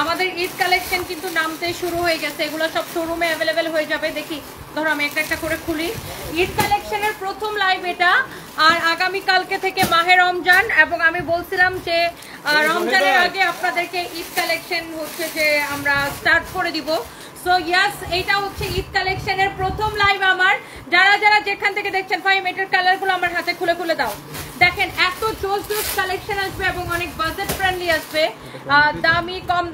আমাদের ঈদ কালেকশন কিন্তু নামতে শুরু হয়ে গেছে, এগুলো সব শোরুমে অ্যাভেলেবেল হয়ে যাবে। দেখি ধরো আমি একটা একটা করে খুলি। ঈদ কালেকশনের প্রথম লাইভ এটা, আর আগামীকালকে থেকে মাহে রমজান, এবং আমি বলছিলাম যে রমজানের আগে আপনাদেরকে ঈদ কালেকশন হচ্ছে যে আমরা স্টার্ট করে দিব। সো ইয়াস, এইটা হচ্ছে ঈদ কালেকশনের প্রথম লাইভ আমার। যারা যারা যেখান থেকে দেখছেন, ফাইম এটার কালারগুলো আমার হাতে খুলে খুলে দাও। দেখেন এত জোস জোস কালেকশন আসবে এবং অনেক বাজেট ফ্রেন্ডলি আসবে। দামি কম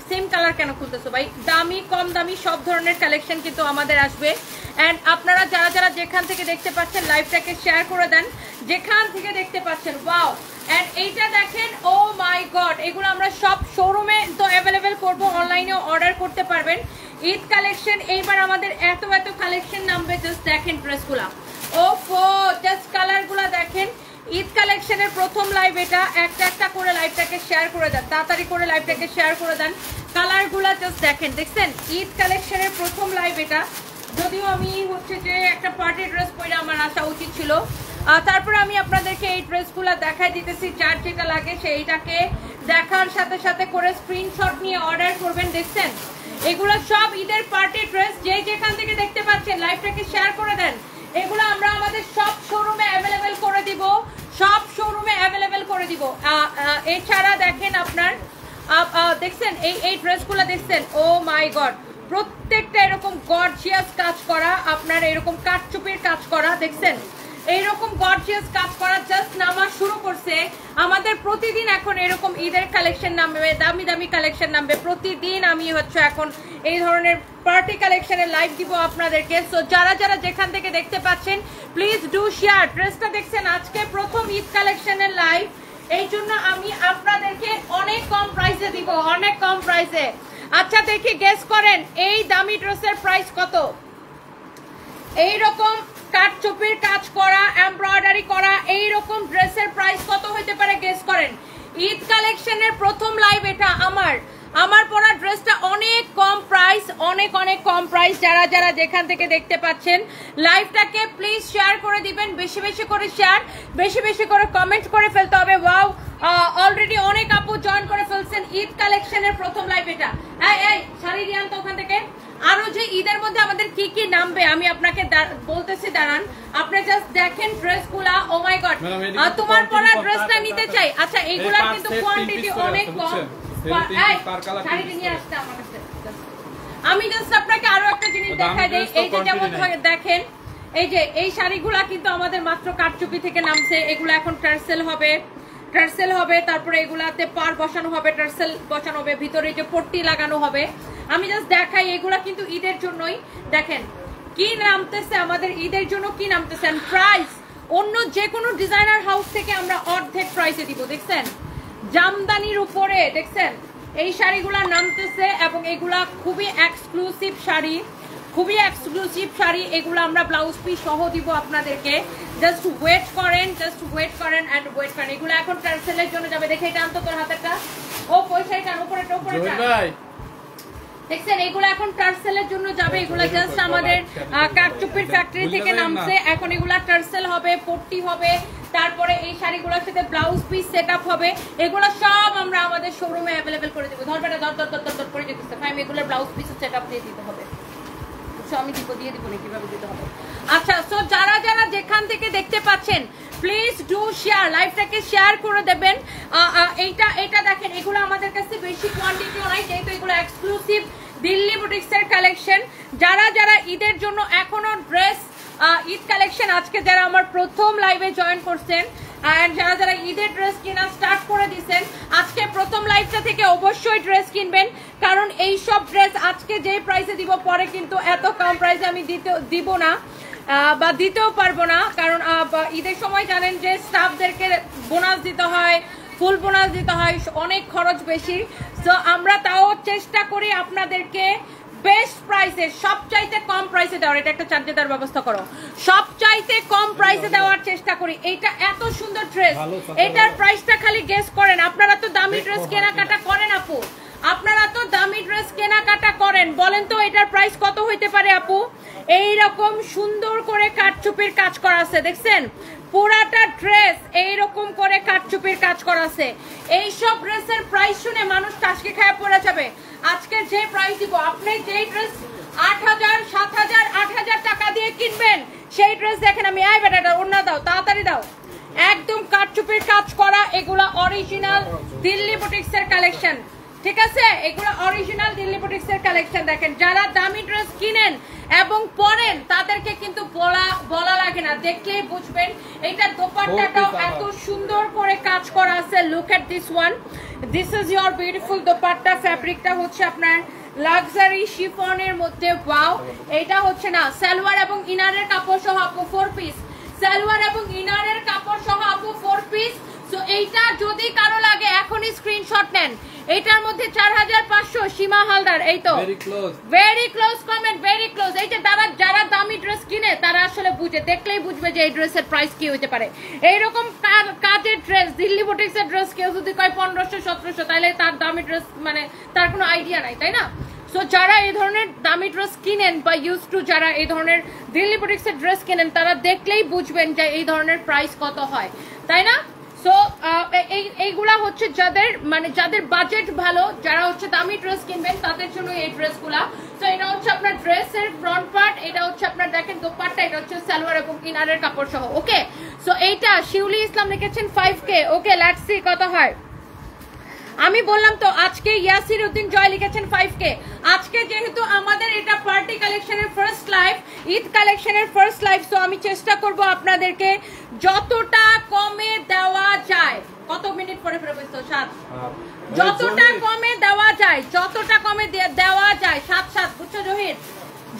সেম কালার কেন খুলতেছো ভাই? দামি কম দামি সব ধরনের কালেকশন কিন্তু আমাদের আসবে। অ্যান্ড আপনারা যারা যারা যেখান থেকে দেখতে পাচ্ছেন লাইভটাকে শেয়ার করে দেন, যেখান থেকে দেখতে পাচ্ছেন। ওয়াও, অ্যান্ড এইটা দেখেন, ও মাই গড, এগুলো আমরা সব শোরুমে তো অ্যাভেলেবেল করব, অনলাইনেও অর্ডার করতে পারবেন। ঈদ কালেকশন এইবার আমাদের এত এত কালেকশন নামবে। জাস্ট দেখেন ড্রেসগুলা, ওফো, জাস্ট কালারগুলা দেখেন। ঈদ কালেকশনের প্রথম লাইভ এটা, একটা একটা করে লাইভটাকে শেয়ার করে দেন, তাড়াতাড়ি করে লাইভটাকে শেয়ার করে দেন। কালারগুলা জাস্ট দেখেন, দেখছেন? ঈদ কালেকশনের প্রথম লাইভ এটা। যদিও আমি হচ্ছে যে একটা পার্টি ড্রেস পরে আমার আসা উচিত ছিল, তারপরে আমি আপনাদেরকে এই ড্রেসগুলো দেখাই দিতেছি। যার যেটা লাগে সেইটাকে দেখার সাথে সাথে করে স্ক্রিনশট নিয়ে অর্ডার করবেন। দেখছেন এগুলো সব ঈদের পার্টি ড্রেস। যে যেখান থেকে দেখতে পাচ্ছেন লাইভটাকে শেয়ার করে দেন। এগুলো আমরা আমাদের সব শোরুমে অ্যাভেলেবেল করে দিব, সব শোরুমে অ্যাভেলেবেল করে দিব। এছাড়া দেখেন আপনার দেখছেন এই ড্রেসগুলো দেখছেন, ও মাই গড, প্রত্যেকটা এরকম গর্জিয়াস কাজ করা, আপনার এরকম কাঠচুপির কাজ করা। দেখছেন এইরকম গর্জিয়াস কাজ করা জাস্ট নামা শুরু করছে। আমাদের প্রতিদিন এখন এরকম ঈদের কালেকশন নামবে, দামি দামি কালেকশন নামবে। প্রতিদিন আমি হচ্ছে এখন এই ধরনের পার্টি কালেকশনের লাইভ দিব আপনাদেরকে। সো যারা যারা যেখান থেকে দেখতে পাচ্ছেন প্লিজ ডু শেয়ার। ড্রেসটা দেখছেন আজকে প্রথম ঈদ কালেকশনের লাইভ, এই জন্য আমি আপনাদেরকে অনেক কম প্রাইসে দিব, অনেক কম প্রাইসে। আচ্ছা দেখি গেস করেন এই দামি ড্রেসের প্রাইস কত? এইরকম কাঠচুপির কাজ করা, এমব্রয়ডারি করা এইরকম ড্রেসের প্রাইস কত হতে পারে গেস করেন। ঈদ কালেকশনের প্রথম লাইভ এটা আমার পরা ড্রেসটা অনেক কম প্রাইস, অনেক অনেক কম প্রাইস। যারা যারা যেখান থেকে দেখতে পাচ্ছেন লাইভটাকে প্লিজ শেয়ার করে দিবেন, বেশি বেশি করে শেয়ার, বেশি বেশি করে কমেন্ট করে ফেলতে হবে। ওয়াও, অলরেডি অনেক আপু জয়েন করে ফেলছেন। ঈদ কালেকশনের প্রথম লাইভ এটা। এই শাড়ি দিয়ান তো ওখান থেকে। আরো যে ঈদের মধ্যে আমাদের কি কি নামবে আমি আপনাকে বলতেছি, দাঁড়ান। আপনি জাস্ট দেখেন ড্রেসগুলা, ও মাই গড, তোমার পরা ড্রেসটা নিতে চাই। আচ্ছা এইগুলা কিন্তু কোয়ান্টিটি অনেক কম। আমি জাস্ট আপনাকে আরো একটা জিনিস দেখাই দেই। এই যে যেমন দেখেন, এই যে এই শাড়িগুলা কিন্তু আমাদের মাত্র কাঠচুপি থেকে নামছে। এগুলো এখন টার্সেল হবে, টার্সেল হবে, তারপরে এগুলাতে পার বসানো হবে, টার্সেল বসানো হবে, ভিতরে যে পট্টি লাগানো হবে। আমি জাস্ট দেখাই, এগুলা কিন্তু ঈদের জন্যই। দেখেন কি নামতেছে আমাদের ঈদের জন্য, কি নামতেছে। প্রাইস অন্য যে কোনো ডিজাইনার হাউস থেকে আমরা অর্ধেক প্রাইসে দিব। দেখছেন জামদানির উপরে, দেখছেন এই শাড়িগুলা নামতেছে, এবং এগুলা খুবই এক্সক্লুসিভ শাড়ি, খুবই এক্সক্লুসিভ শাড়ি। এগুলো আমরা ব্লাউজ পিস সহ দিব আপনাদেরকে। জাস্ট ওয়েট করেন, জাস্ট ওয়েট করেন এন্ড ওয়েট করেন। এগুলো এখন টার্সেলের জন্য যাবে। দেখে এটা আনতো তোর হাতেরটা, ও পয়সা টান উপরেটা, উপরেটা দেখছেন এগুলো এখন টার্সেলের জন্য যাবে। এগুলো জাস্ট আমাদের কাঠচুপির ফ্যাক্টরি থেকে নামছে। এখন এগুলা টার্সেল হবে, পট্টি হবে, তারপরে এই শাড়িগুলোর সাথে ব্লাউজ পিস সেটআপ হবে। এগুলো সব আমরা আমাদের শোরুমে অ্যাভেলেবেল করে দেব। ধরবেটা দর দর দর দর করে যেতেছে ফাইম, এগুলোর ব্লাউজ পিস সেটআপ দিয়ে দিতে হবে। আমি দিয়ে দিব না, কিভাবে দিতে হবে। আচ্ছা, সো যারা যারা যেখান থেকে দেখতে পাচ্ছেন প্লিজ ডু শেয়ার, লাইভটাকে শেয়ার করে দেবেন। এইটা দেখেন, এগুলো আমাদের কাছে বেশি কোয়ান্টিটিও নাই, যেহেতু এগুলো এক্সক্লুসিভ দিল্লি বুটিক্সের কালেকশন। যারা যারা ঈদের জন্য এখনো ড্রেস, ঈদ কালেকশন আজকে যারা আমার প্রথম লাইভে জয়েন করছেন, আর যারা যারা ঈদের ড্রেস কিনা স্টার্ট করে দিচ্ছেন, আজকে প্রথম লাইভটা থেকে অবশ্যই ড্রেস কিনবেন, কারণ এই সব ড্রেস আজকে যে প্রাইসে দিব পরে কিন্তু এত কম প্রাইসে আমি দিব না, বা দিতেও পারবো না। কারণ ঈদের সময় জানেন যে স্টাফদেরকে বোনাস দিতে হয়, ফুল বোনাস দিতে হয়, অনেক খরচ বেশি। সো আমরা তাও চেষ্টা করি আপনাদেরকে বেস্ট প্রাইসে, সবচাইতে কম প্রাইসে দেওয়ার। এটা একটা চার্জের ব্যবস্থা করো, সবচাইতে কম প্রাইসে দেওয়ার চেষ্টা করি। এইটা এত সুন্দর ড্রেস, এটার প্রাইসটা খালি গেস করেন। আপনারা তো দামি ড্রেস কেনাকাটা করেন আপু, আপনারা তো দামি ড্রেস কেনাকাটা করেন, বলেন তো এটার প্রাইস কত হইতে পারে আপু? এইরকম সুন্দর করে কাঠচুপির কাজ করা আছে, দেখছেন পুরাটা ড্রেস এইরকম করে কাঠচুপির কাজ করা আছে। এইসব ড্রেসের প্রাইস শুনে মানুষ টাসকে খায় পড়ে যাবে। যাবে। আজকে যে প্রাইস দিব, আপনি যেই ড্রেস 8,000 7,000 8,000 টাকা দিয়ে কিনবেন সেই ড্রেস দেখেন। আমি আই বেটাটা ওন্না দাও, তাড়াতাড়ি দাও। একদম কারচুপির কাজ করা, এগুলা অরিজিনাল দিল্লি বুটিক্সের কালেকশন, ঠিক আছে? এগুলো অরিজিনাল দিল্লি বুটিক্সের কালেকশন। দেখেন যারা দামি ড্রেস কিনেন এবং পরেন তাদেরকে কিন্তু বলা লাগে না, দেখলেই বুঝবেন। এইটা দোপাট্টাটাও এত সুন্দর করে কাজ করা আছে। Look at this one, this is your beautiful dupatta. ফ্যাব্রিকটা হচ্ছে আপনার লাক্সারি শিফনের মধ্যে। ওয়াও, এটা হচ্ছে না সালোয়ার এবং ইনারের কাপড় সহ আপু 4 পিস, সালোয়ার এবং ইনারের কাপড় সহ আপু 4 পিস। সো এইটা যদি কারো লাগে এখনই স্ক্রিনশট নেন। এটার মধ্যে 4,500 সীমা হালদার, এই তো very close comment, very close. এইটা যারা দামি ড্রেস কিনে তারা আসলে বুঝে, দেখলেই বুঝবে যে এই ড্রেসের প্রাইস কি হতে পারে। এইরকম কাজের ড্রেস, দিল্লি বুটিক্সের ড্রেস কেউ যদি কয় 1500-1700, তাহলে তার দামি ড্রেস মানে তার কোনো আইডিয়া নাই, তাই না? সো যারা এই ধরনের দামি ড্রেস কিনেন বা ইউজ টু যারা এই ধরনের দিল্লি বুটিক্সের ড্রেস কিনেন তারা দেখলেই বুঝবেন যে এই ধরনের প্রাইস কত হয়, তাই না? সো এইগুলা হচ্ছে যাদের বাজেট ভালো, যারা হচ্ছে দামি ড্রেস কিনবেন তাদের জন্য এই ড্রেসগুলা। সো এটা হচ্ছে আপনার ড্রেসের ফ্রন্ট পার্ট, এটা হচ্ছে আপনার দেখেন দোপাট্টা, এটা হচ্ছে সালোয়ার এবং ইনারের কাপড় সহ। ওকে, সো এইটা শিউলি ইসলাম লিখেছেন 5K। ওকে, লেটস সি কত হয়। আমি বললাম তো আজকে ইয়াসির উদ্দিন জয় লিখেছেন 5K। আজকে যেহেতু আমাদের এটা পার্টি কালেকশনের ফার্স্ট লাইভ, ঈদ কালেকশনের ফার্স্ট লাইভ, সো আমি চেষ্টা করব আপনাদেরকে যতটা কমে দেওয়া যায়। কত মিনিট পরে ফেরত বসতো? 7। যতটা কমে দেওয়া যায়, যতটা কমে দেওয়া যায় 7 বুঝছো জহির?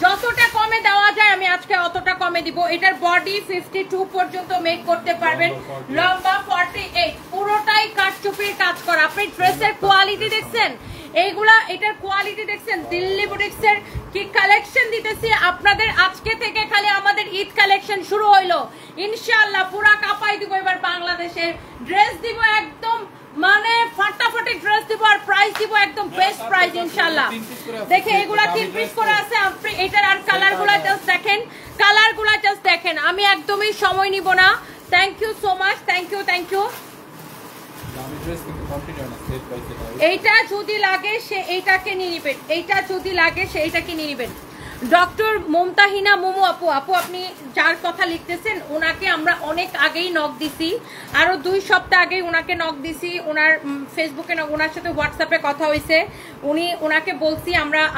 যতটা কমে দেওয়া যায় আমি আজকে অতটা কমে দিব। এটার বডি 52 পর্যন্ত মেক করতে পারবেন, লম্বা 48, পুরোটাই কারচুপির কাজ করা। আপনি ড্রেসের কোয়ালিটি দেখছেন, এইগুলা এটার কোয়ালিটি দেখছেন। দিল্লি বুটিক্সের কি কালেকশন দিতেছি আপনাদের আজকে থেকে। খালি আমাদের ঈদ কালেকশন শুরু হইলো, ইনশাআল্লাহ পুরা কাপাই দিব। এবার বাংলাদেশের ড্রেস দিব একদম মানে ফাটাফাটি ড্রেস দিব, আর প্রাইস দিব একদম বেস্ট প্রাইস ইনশাআল্লাহ। দেখে এগুলা 3 পিস করে আছে। আপনি এটার আর কালারগুলো জাস্ট দেখেন, কালারগুলো জাস্ট দেখেন। আমি একদমই সময় নিব না। Thank you so much, thank you, thank you. এইটা যদি লাগে সে এইটাকে নিয়ে নেবেন, এইটা যদি লাগে সে এইটাকে নিয়ে নেবেন। ডক্টর মমতাহিনা মোমো আপু, আপনি যার কথা লিখতেছেন ওনাকে আমরা অনেক আগেই নক দিছি, আরো 2 সপ্তাহ আগেই ওনাকে নক দিছি। ওনার ফেসবুকে ওনার সাথে হোয়াটসঅ্যাপে কথা হয়েছে। ওনাকে বলছি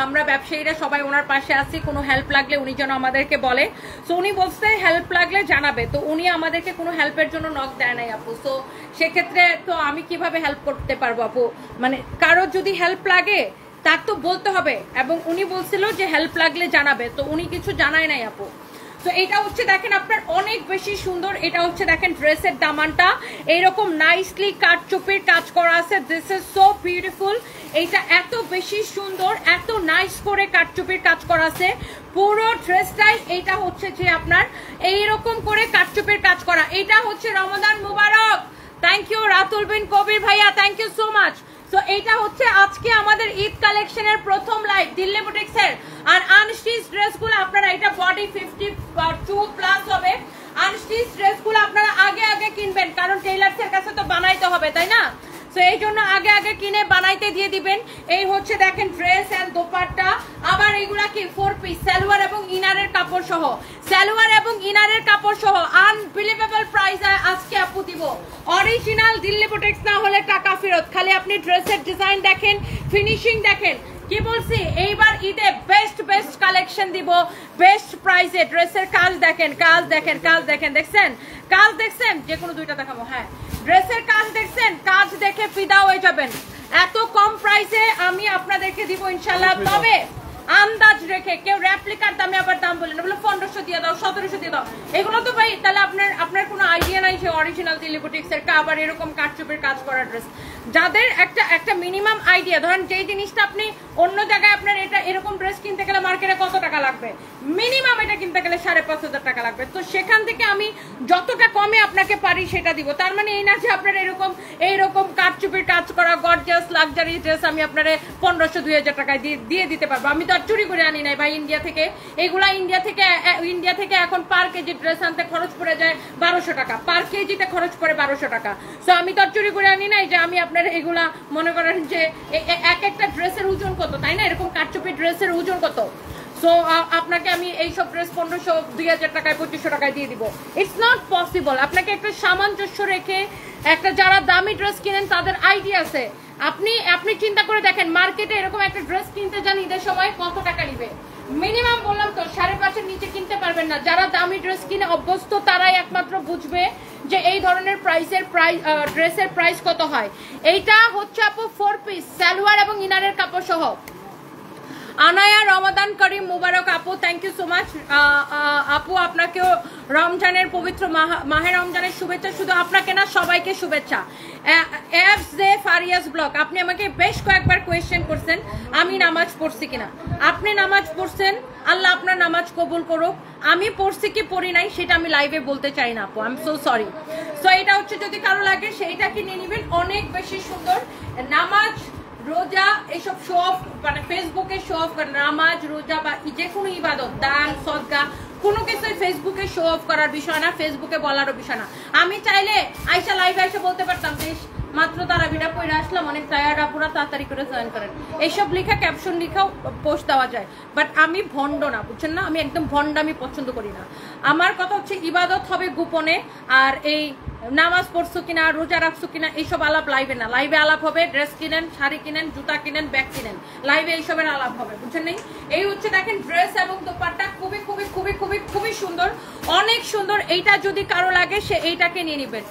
আমরা ব্যবসায়ীরা সবাই ওনার পাশে আছি, কোনো হেল্প লাগলে উনি যেন আমাদেরকে বলে। সো উনি বলছে হেল্প লাগলে জানাবে, তো উনি আমাদেরকে কোনো হেল্পের জন্য নক দেয় নাই আপু। সো সেক্ষেত্রে তো আমি কিভাবে হেল্প করতে পারবো আপু? মানে কারো যদি হেল্প লাগে তার তো বলতে হবে, এবং উনি বলছিল যে হেল্প লাগলে জানাবে, তো উনি কিছু জানায় নাই আপু। তো এটা হচ্ছে দেখেন আপনার অনেক বেশি সুন্দর। এটা হচ্ছে দেখেন ড্রেসের দামানটা এইরকম নাইসলি কাটচুপির কাজ করা আছে। This is so beautiful. এইটা এত বেশি সুন্দর, এত নাইস করে কাটচুপির কাজ করা আছে পুরো ড্রেসটাই। এইটা হচ্ছে যে আপনার এইরকম করে কাটচুপির কাজ করা। এটা হচ্ছে রমাদান মুবারক। থ্যাংক ইউ রাতুল বিন কবির ভাইয়া, thank you so much. So এইটা হচ্ছে আজকে আমাদের ঈদ কালেকশনের প্রথম লাইভ দিল্লি বুটিক্সের। আর আনস্টিচ ড্রেসগুলো আপনারা, এটা বডি 52 প্লাস হবে। আনস্টিচ ড্রেসগুলো আপনারা আগে আগে কিনবেন, কারণ টেইলার্সের কাছে তো বানাইতে হবে, তাই না? সো এই জন্য আগে আগে কিনে বানাইতে দিয়ে দিবেন। এই হচ্ছে দেখেন ড্রেস এন্ড দোপাট্টা। আবার এইগুলা কি 4 পিস, সালোয়ার এবং ইনারের কাপড় সহ, সালোয়ার এবং ইনারের কাপড় সহ। আনবিলিভেবল প্রাইস আজকে আপু দিব। অরিজিনাল দিল্লি বুটিক্স না হলে টাকা ফেরত। খালি আপনি ড্রেসের ডিজাইন দেখেন, ফিনিশিং দেখেন। কি বলছি, এইবার ঈদে বেস্ট কালেকশন দিব বেস্ট প্রাইসে। ড্রেসের কাজ দেখেন, কাজ দেখেন, কাজ দেখেন, দেখছেন কাজ দেখছেন? যে কোনো 2টা দেখাবো। হ্যাঁ, ড্রেসের কাজ দেখছেন, কাজ দেখে ফিদা হয়ে যাবেন। এত কম প্রাইসে আমি আপনাদেরকে দিব ইনশাআল্লাহ। তবে আন্দাজ রেখে, কেউ রেপ্লিকার দামে আবার দাম বলেন না, বলে 1500 দিয়ে দাও, 1700 দিয়ে দাও। এগুলো তো ভাই তাহলে আপনার কোনো আইডিয়া নাই যে অরিজিনাল দিল্লি বুটিক্সের আবার এরকম কাটচুপের কাজ করা ড্রেস। যাদের একটা মিনিমাম আইডিয়া, ধরেন যেই জিনিসটা আপনি অন্য জায়গায় আপনার এটা এরকম ড্রেস কিনতে গেলে মার্কেটে কত টাকা লাগবে, মিনিমাম এটা কিনতে গেলে 5,500 টাকা লাগবে। তো সেখান থেকে আমি যতটা কমে আপনাকে পারি সেটা দিব। তার মানে এই না যে আপনার এইরকম কাটচুপের কাজ করা গর্জিয়াস লাক্সারি ড্রেস আমি আপনারে 1500-2000 টাকায় দিয়ে দিতে পারবো। আমি তো আর চুরি করে আনি নাই ভাই ইন্ডিয়া থেকে। এগুলা ইন্ডিয়া থেকে এখন পার কেজি ড্রেস আনতে খরচ পড়ে যায় 1200 টাকা, পার কেজিতে খরচ পড়ে 1200 টাকা। সো আমি তো আর চুরি করে আনি নাই যে আমি আপনার আপনার এগুলা মনে করেন যে এক একটা ড্রেসের ওজন কত, তাই না? এরকম কারচুপি ড্রেসের ওজন কত? সো আপনাকে আমি এইসব ড্রেস 1500 2000 টাকায় 2500 টাকায় দিয়ে দিব। It's not possible. আপনাকে একটা সামঞ্জস্য রেখে একটা, যারা দামি ড্রেস কিনেন তাদের আইডিয়া আছে, আপনি চিন্তা করে দেখেন মার্কেটে এরকম একটা ড্রেস কিনতে যান ঈদের সময় কত টাকা নিবে মিনিমাম। বললাম তো 5.5 নিচে কিনতে পারবেন না। যারা দামি ড্রেস কিনে অভ্যস্ত তারাই একমাত্র বুঝবে যে এই ধরনের ড্রেসের প্রাইস কত হয়। এইটা হচ্ছে আপু 4 পিস সালোয়ার এবং ইনারের কাপড় সহ। আনায়া রমাদান করিম মুবারক আপু, থ্যাংক ইউ সো মাচ আপু। আপনাকেও রমজানের পবিত্র মাহে রমজানের শুভেচ্ছা। শুধু আপনাকে না, সবাইকে শুভেচ্ছা। ফারিয়াস ব্লগ, আপনি আমাকে বেশ কয়েকবার কোয়েশ্চেন করছেন আমি নামাজ পড়ছি কিনা। আপনি নামাজ পড়ছেন, আল্লাহ আপনার নামাজ কবুল করুক। আমি পড়ছি কি পড়ি নাই সেটা আমি লাইভে বলতে চাই না আপু, I am so sorry. So এটা হচ্ছে যদি কারো লাগে সেইটা কিনে নেবেন, অনেক বেশি সুন্দর। নামাজ রোজা এইসব শো অফ, মানে ফেসবুকে শো অফ করেন, নামাজ রোজা বা যে কোনো ইবাদত, দান সদকা, কোনো কিছুই ফেসবুকে শো অফ করার বিষয় না, ফেসবুকে বলারও বিষয় না। আমি চাইলে আইসা লাইভে এসে বলতে পারতাম যে মাত্র তারাবিটা পড়ে আসলাম, অনেক টায়ার্ড, আপুরা তাড়াতাড়ি করে জয়েন করেন, এইসব লেখা ক্যাপশন লেখাও পোস্ট দেওয়া যায়। বাট আমি ভণ্ড না, বুঝছেন না? আমি একদম ভণ্ড, আমি পছন্দ করি না। আমার কথা হচ্ছে ইবাদত হবে গোপনে, আর এই নামাজ পড়ছো কিনা, রোজা রাখছো কিনা এইসব আলাপ লাইভে না। লাইভে আলাপ হবে ড্রেস কিনেন, শাড়ি কিনেন, জুতা কিনেন, ব্যাগ কিনেন, লাইভে এইসবের আলাপ হবে, বুঝছেন নেই? এই হচ্ছে দেখেন ড্রেস এবং দোপাট্টা খুবই খুবই খুবই খুবই খুবই সুন্দর, অনেক সুন্দর। এইটা যদি কারো লাগে সে এইটাকে নিয়ে নেবেন,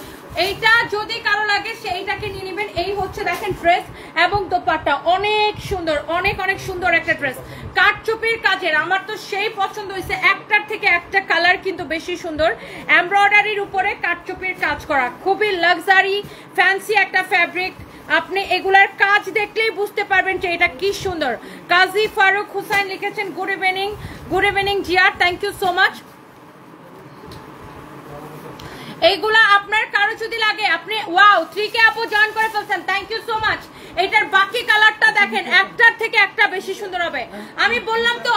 এইটা যদি কারো লাগে সে এইটাকে নিয়ে নেবেন। এই হচ্ছে দেখেন ড্রেস এবং দোপাট্টা, অনেক সুন্দর, অনেক অনেক সুন্দর একটা ড্রেস, কাঠচুপির কাজের। আমার তো সেই পছন্দ হয়েছে, একটার থেকে একটা কালার কিন্তু বেশি সুন্দর। এমব্রয়ডারির উপরে কাঠচুপির কাজ করা, খুবই লাক্সারি ফ্যান্সি একটা ফ্যাব্রিক। আপনি এগুলার কাজ দেখলেই বুঝতে পারবেন যে এটা কি সুন্দর। কাজী ফারুক হুসাইন লিখেছেন গুড ইভিনিং জিয়ার, থ্যাংক ইউ সো মাচ। এইগুলা আপনার কারো যদি লাগে, আপনি ওয়াও 3K আপু জয়েন করে ফেলছেন, থ্যাংক ইউ সো মাচ। এটার বাকি কালারটা দেখেন, একটার থেকে একটা বেশি সুন্দর হবে। আমি বললাম তো,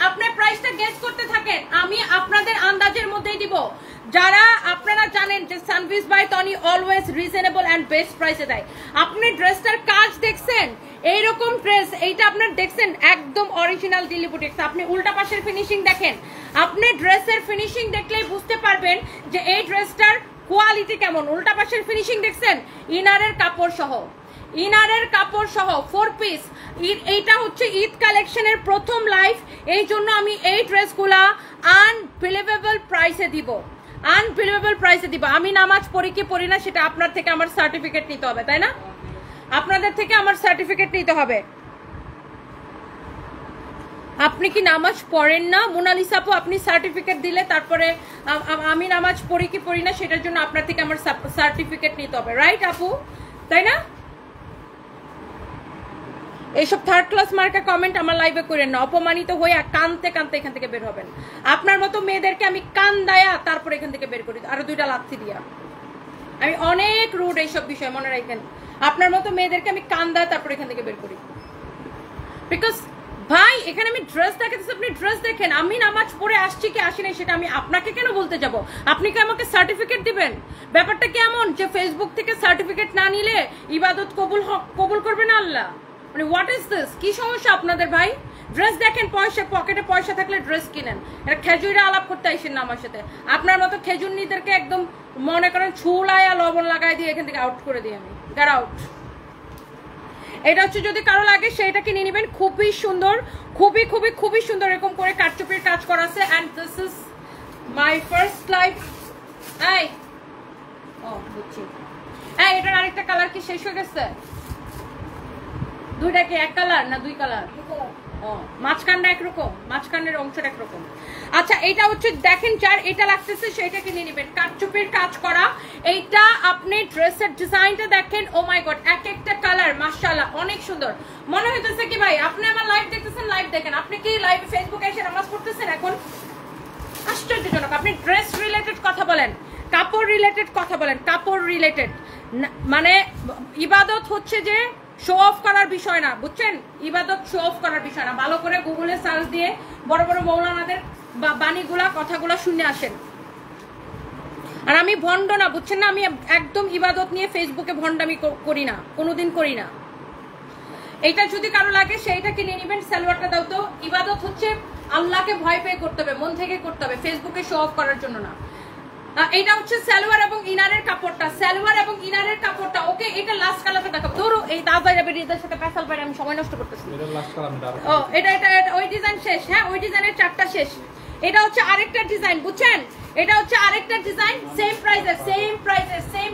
আপনি প্রাইসটা গেস করতে থাকেন, আমি আপনাদের আন্দাজের মধ্যেই দিব। যারা আপনারা জানেন যে সানভিস by Tony always reasonable and best প্রাইসে দেয়। আপনি ড্রেসটার কাজ দেখছেন, এইরকম ড্রেস এইটা আপনার দেখছেন একদম অরিজিনাল দিল্লি বুটিক্স। আপনি উল্টা পাশের ফিনিশিং দেখেন, আপনি ড্রেসের ফিনিশিং দেখলেই বুঝতে পারবেন যে এই ড্রেসটার কোয়ালিটি কেমন। উল্টা পাশের ফিনিশিং দেখছেন, ইনারের কাপড় সহ 4 পিস। এইটা হচ্ছে ঈদ কালেকশনের প্রথম লাইভ, এই জন্য আমি এই ড্রেসগুলা আনবিলিভেবল প্রাইসে দিব, আমি নামাজ পড়ি কি পড়ি না সেটা আপনার থেকে আমার সার্টিফিকেট নিতে হবে, তাই না? আপনাদের থেকে আমার সার্টিফিকেট নিতে হবে। আপনি কি নামাজ পড়েন না মোনালিসা আপু? আপনি সার্টিফিকেট দিলে তারপরে আমি নামাজ পড়ি কি পড়ি না সেটার জন্য আপনার থেকে আমার সার্টিফিকেট নিতে হবে, রাইট আপু? তাই না? এইসব থার্ড ক্লাস মার্কা কমেন্ট আমার লাইভে করেন না, অপমানিত হয়ে কানতে কানতে এখান থেকে বের হবেন। আপনার মতো মেয়েদেরকে আমি কান দায়া তারপর এখান থেকে বের করি, আরো 2টা লাথি দিয়া। আমি অনেক রুড এইসব বিষয়, মনে রাখেন। আপনার মতো মেয়েদেরকে আমি কান দায়া তারপর এখান থেকে বের করি। বিকজ ভাই এখানে আমি ড্রেস দেখাচ্ছি, আপনি ড্রেস দেখেন। আমি নামাজ পড়ে আসছি কি আসি নাই সেটা আমি আপনাকে কেন বলতে যাব? আপনি কি আমাকে সার্টিফিকেট দিবেন? ব্যাপারটা কেমন যে ফেসবুক থেকে সার্টিফিকেট না নিলে ইবাদত কবুল করবে না আল্লাহ? মানে হোয়াট ইজ দিস? কি সমস্যা আপনাদের ভাই? ড্রেস দেখেন, পকেটে পয়সা থাকলে ড্রেস কিনেন। এটা খেজুরে আলাপ করতে আইসেন না আমার সাথে। আপনার মতো খেজুরনিদেরকে একদম মনে করেন ছুলায়া লবণ লাগাই দিয়ে এখান থেকে আউট করে দিই আমি। Get out. এটা হচ্ছে যদি কারো লাগে সেটা কিনে নেবেন, খুবই সুন্দর, খুবই খুবই খুবই সুন্দর। এরকম করে কাঠচুপির কাজ করা আছে। And this is my first live. এই ও বুঝছি। এই এটার আরেকটা কালার কি শেষ হয়ে গেছে? দুইটা কি এক কালার না 2 কালার? ও মাঝখানটা একরকম, মাঝখানের অংশটা একরকম। আচ্ছা এটা হচ্ছে দেখেন, যার এটা লাগতেছে সেটা কিনে নেবেন। কাঠচুপির কাজ করা এইটা, আপনি ড্রেসের ডিজাইনটা দেখেন, ও মাই গড, এক একটা কালার মাশাআল্লাহ অনেক সুন্দর। মনে হইতেছে কি ভাই আপনি আমার লাইভ দেখতেছেন, লাইভ দেখেন। আপনি কি লাইভ ফেসবুকে এসে নামাজ পড়তেছেন এখন? আশ্চর্যজনক। আপনি ড্রেস রিলেটেড কথা বলেন, কাপড় রিলেটেড কথা বলেন, কাপড় রিলেটেড মানে ইবাদত হচ্ছে যে শো অফ করার বিষয় না, বুঝছেন? ইবাদত শো অফ করার বিষয় না। ভালো করে গুগলে সার্চ দিয়ে বড় বড় মৌলানাদের বাণীগুলা কথাগুলা শুনে আসেন। আর আমি ভণ্ড না, বুঝছেন না, আমি একদম ইবাদত নিয়ে ফেসবুকে ভণ্ডামি করি না, কোনোদিন করি না। এইটা যদি কারো লাগে সেইটাকে নিয়ে নেবেন। সালোয়ারটা দাও তো। ইবাদত হচ্ছে আল্লাহকে ভয় পেয়ে করতে হবে, মন থেকে করতে হবে, ফেসবুকে শো অফ করার জন্য না। এটা হচ্ছে সালোয়ার এবং ইনারের কাপড়টা, সালোয়ার এবং ইনারের কাপড়টা। ওকে, এটা লাস্ট কালারটা দেখাবো। ধরো এই দাদাইরা বেরিয়েদের সাথে পেশাল পাইরে আমি সময় নষ্ট করতেছি। ও এটা এটা ওই ডিজাইন শেষ। হ্যাঁ, ওই ডিজাইনের চারটা শেষ। এটা হচ্ছে আরেকটা ডিজাইন, বুঝছেন? এটা হচ্ছে আরেকটা ডিজাইন, সেম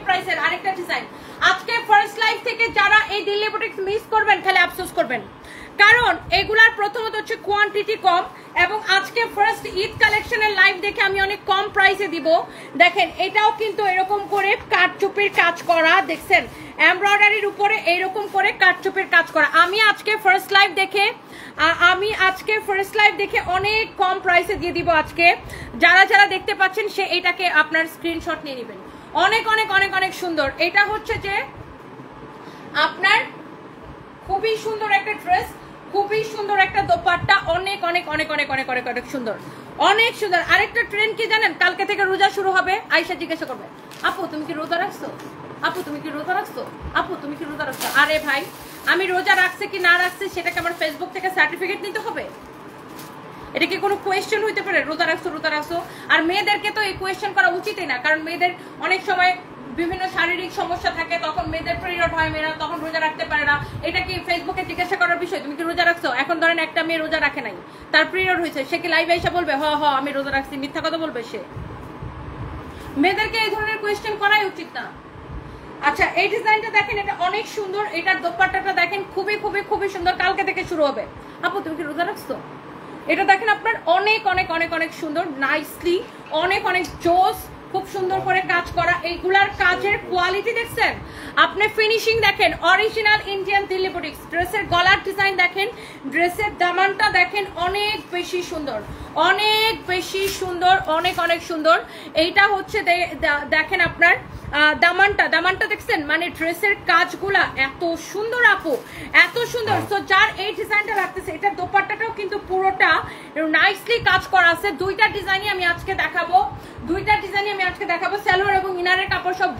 প্রাইসের আরেকটা ডিজাইন। আজকে ফার্স্ট লাইভ থেকে যারা এই দিল্লি বুটিক্স মিস করবেন খালি আফসোস করবেন, কারণ এগুলার প্রথমত হচ্ছে কোয়ান্টিটি কম, এবং আজকে ফার্স্ট ঈদ কালেকশনের লাইভ দেখে আমি অনেক কম প্রাইসে দিব। দেখেন, এটাও কিন্তু এরকম করে কাঠচুপির কাজ করা, দেখছেন এমব্রয়ডারির উপরে এইরকম করে কাঠচুপির কাজ করা। আমি আজকে ফার্স্ট লাইভ দেখে অনেক কম প্রাইসে দিয়ে দিব আজকে। যারা যারা দেখতে পাচ্ছেন সে এটাকে আপনার স্ক্রিনশট নিয়ে নেবেন। অনেক অনেক অনেক অনেক সুন্দর। এটা হচ্ছে যে আপনার খুবই সুন্দর একটা ড্রেস, খুবই সুন্দর একটা দোপাট্টা, অনেক অনেক অনেক অনেক অনেক অনেক অনেক সুন্দর, অনেক সুন্দর। আরেকটা ট্রেন্ড কি জানেন? কালকে থেকে রোজা শুরু হবে। আয়শা জিজ্ঞাসা করবে, আপু তুমি কি রোজা রাখছো? আপু তুমি কি রোজা রাখছো? আপু তুমি কি রোজা রাখছো? আরে ভাই, আমি রোজা রাখছি কি না রাখছি সেটাকে আমার ফেসবুক থেকে সার্টিফিকেট নিতে হবে? এটা কি কোনো কোয়েশ্চেন হইতে পারে? রোজা রাখছো রোজা রাখছো। আর মেয়েদেরকে তো এই কোয়েশ্চেন করা উচিতই না, কারণ মেয়েদের অনেক সময় বিভিন্ন শারীরিক সমস্যা থাকে, তখন মেয়েদের পিরিয়ড হয়, মেয়েরা তখন রোজা রাখতে পারে না। এটা কি ফেসবুকে জিজ্ঞাসা করার বিষয়? তুমি কি রোজা রাখছো? এখন ধরেন একটা মেয়ে রোজা রাখে নাই, তার পিরিয়ড হয়েছে, সে কি লাইভে এসে বলবে হ হ আমি রোজা রাখছি? মিথ্যা কথা বলবে সে। মেয়েদেরকে এই ধরনের কোয়েশ্চেন করাই উচিত না। আচ্ছা, এই ডিজাইনটা দেখেন, এটা অনেক সুন্দর। এটার দোপাট্টাটা দেখেন, খুবই খুবই খুবই সুন্দর। কালকে থেকে শুরু হবে। আপু তুমি কি রোজা রাখছো? এটা দেখেন আপনার অনেক অনেক অনেক অনেক সুন্দর, নাইসলি, অনেক অনেক জোস, খুব সুন্দর করে কাজ করা। এইগুলার কাজের কোয়ালিটি দেখছেন আপনি, ফিনিশিং দেখেন, অরিজিনাল ইন্ডিয়ান দিল্লি বুটিক্স। ড্রেসের গলার ডিজাইন দেখেন, ড্রেসের দামানটা দেখেন, অনেক বেশি সুন্দর, অনেক বেশি সুন্দর, অনেক অনেক সুন্দর। এইটা হচ্ছে দেখেন আপনার দামানটা দেখছেন, মানে ড্রেসের কাজগুলা এত সুন্দর আপু, এত সুন্দর। তো যার এই ডিজাইনটা লাগতেছে, এটার দোপাট্টাটাও কিন্তু পুরোটা নাইসলি কাজ করা আছে। দুইটা ডিজাইনই আমি আজকে দেখাবো, সালোয়ার এবং ইনারের কাপড় সব।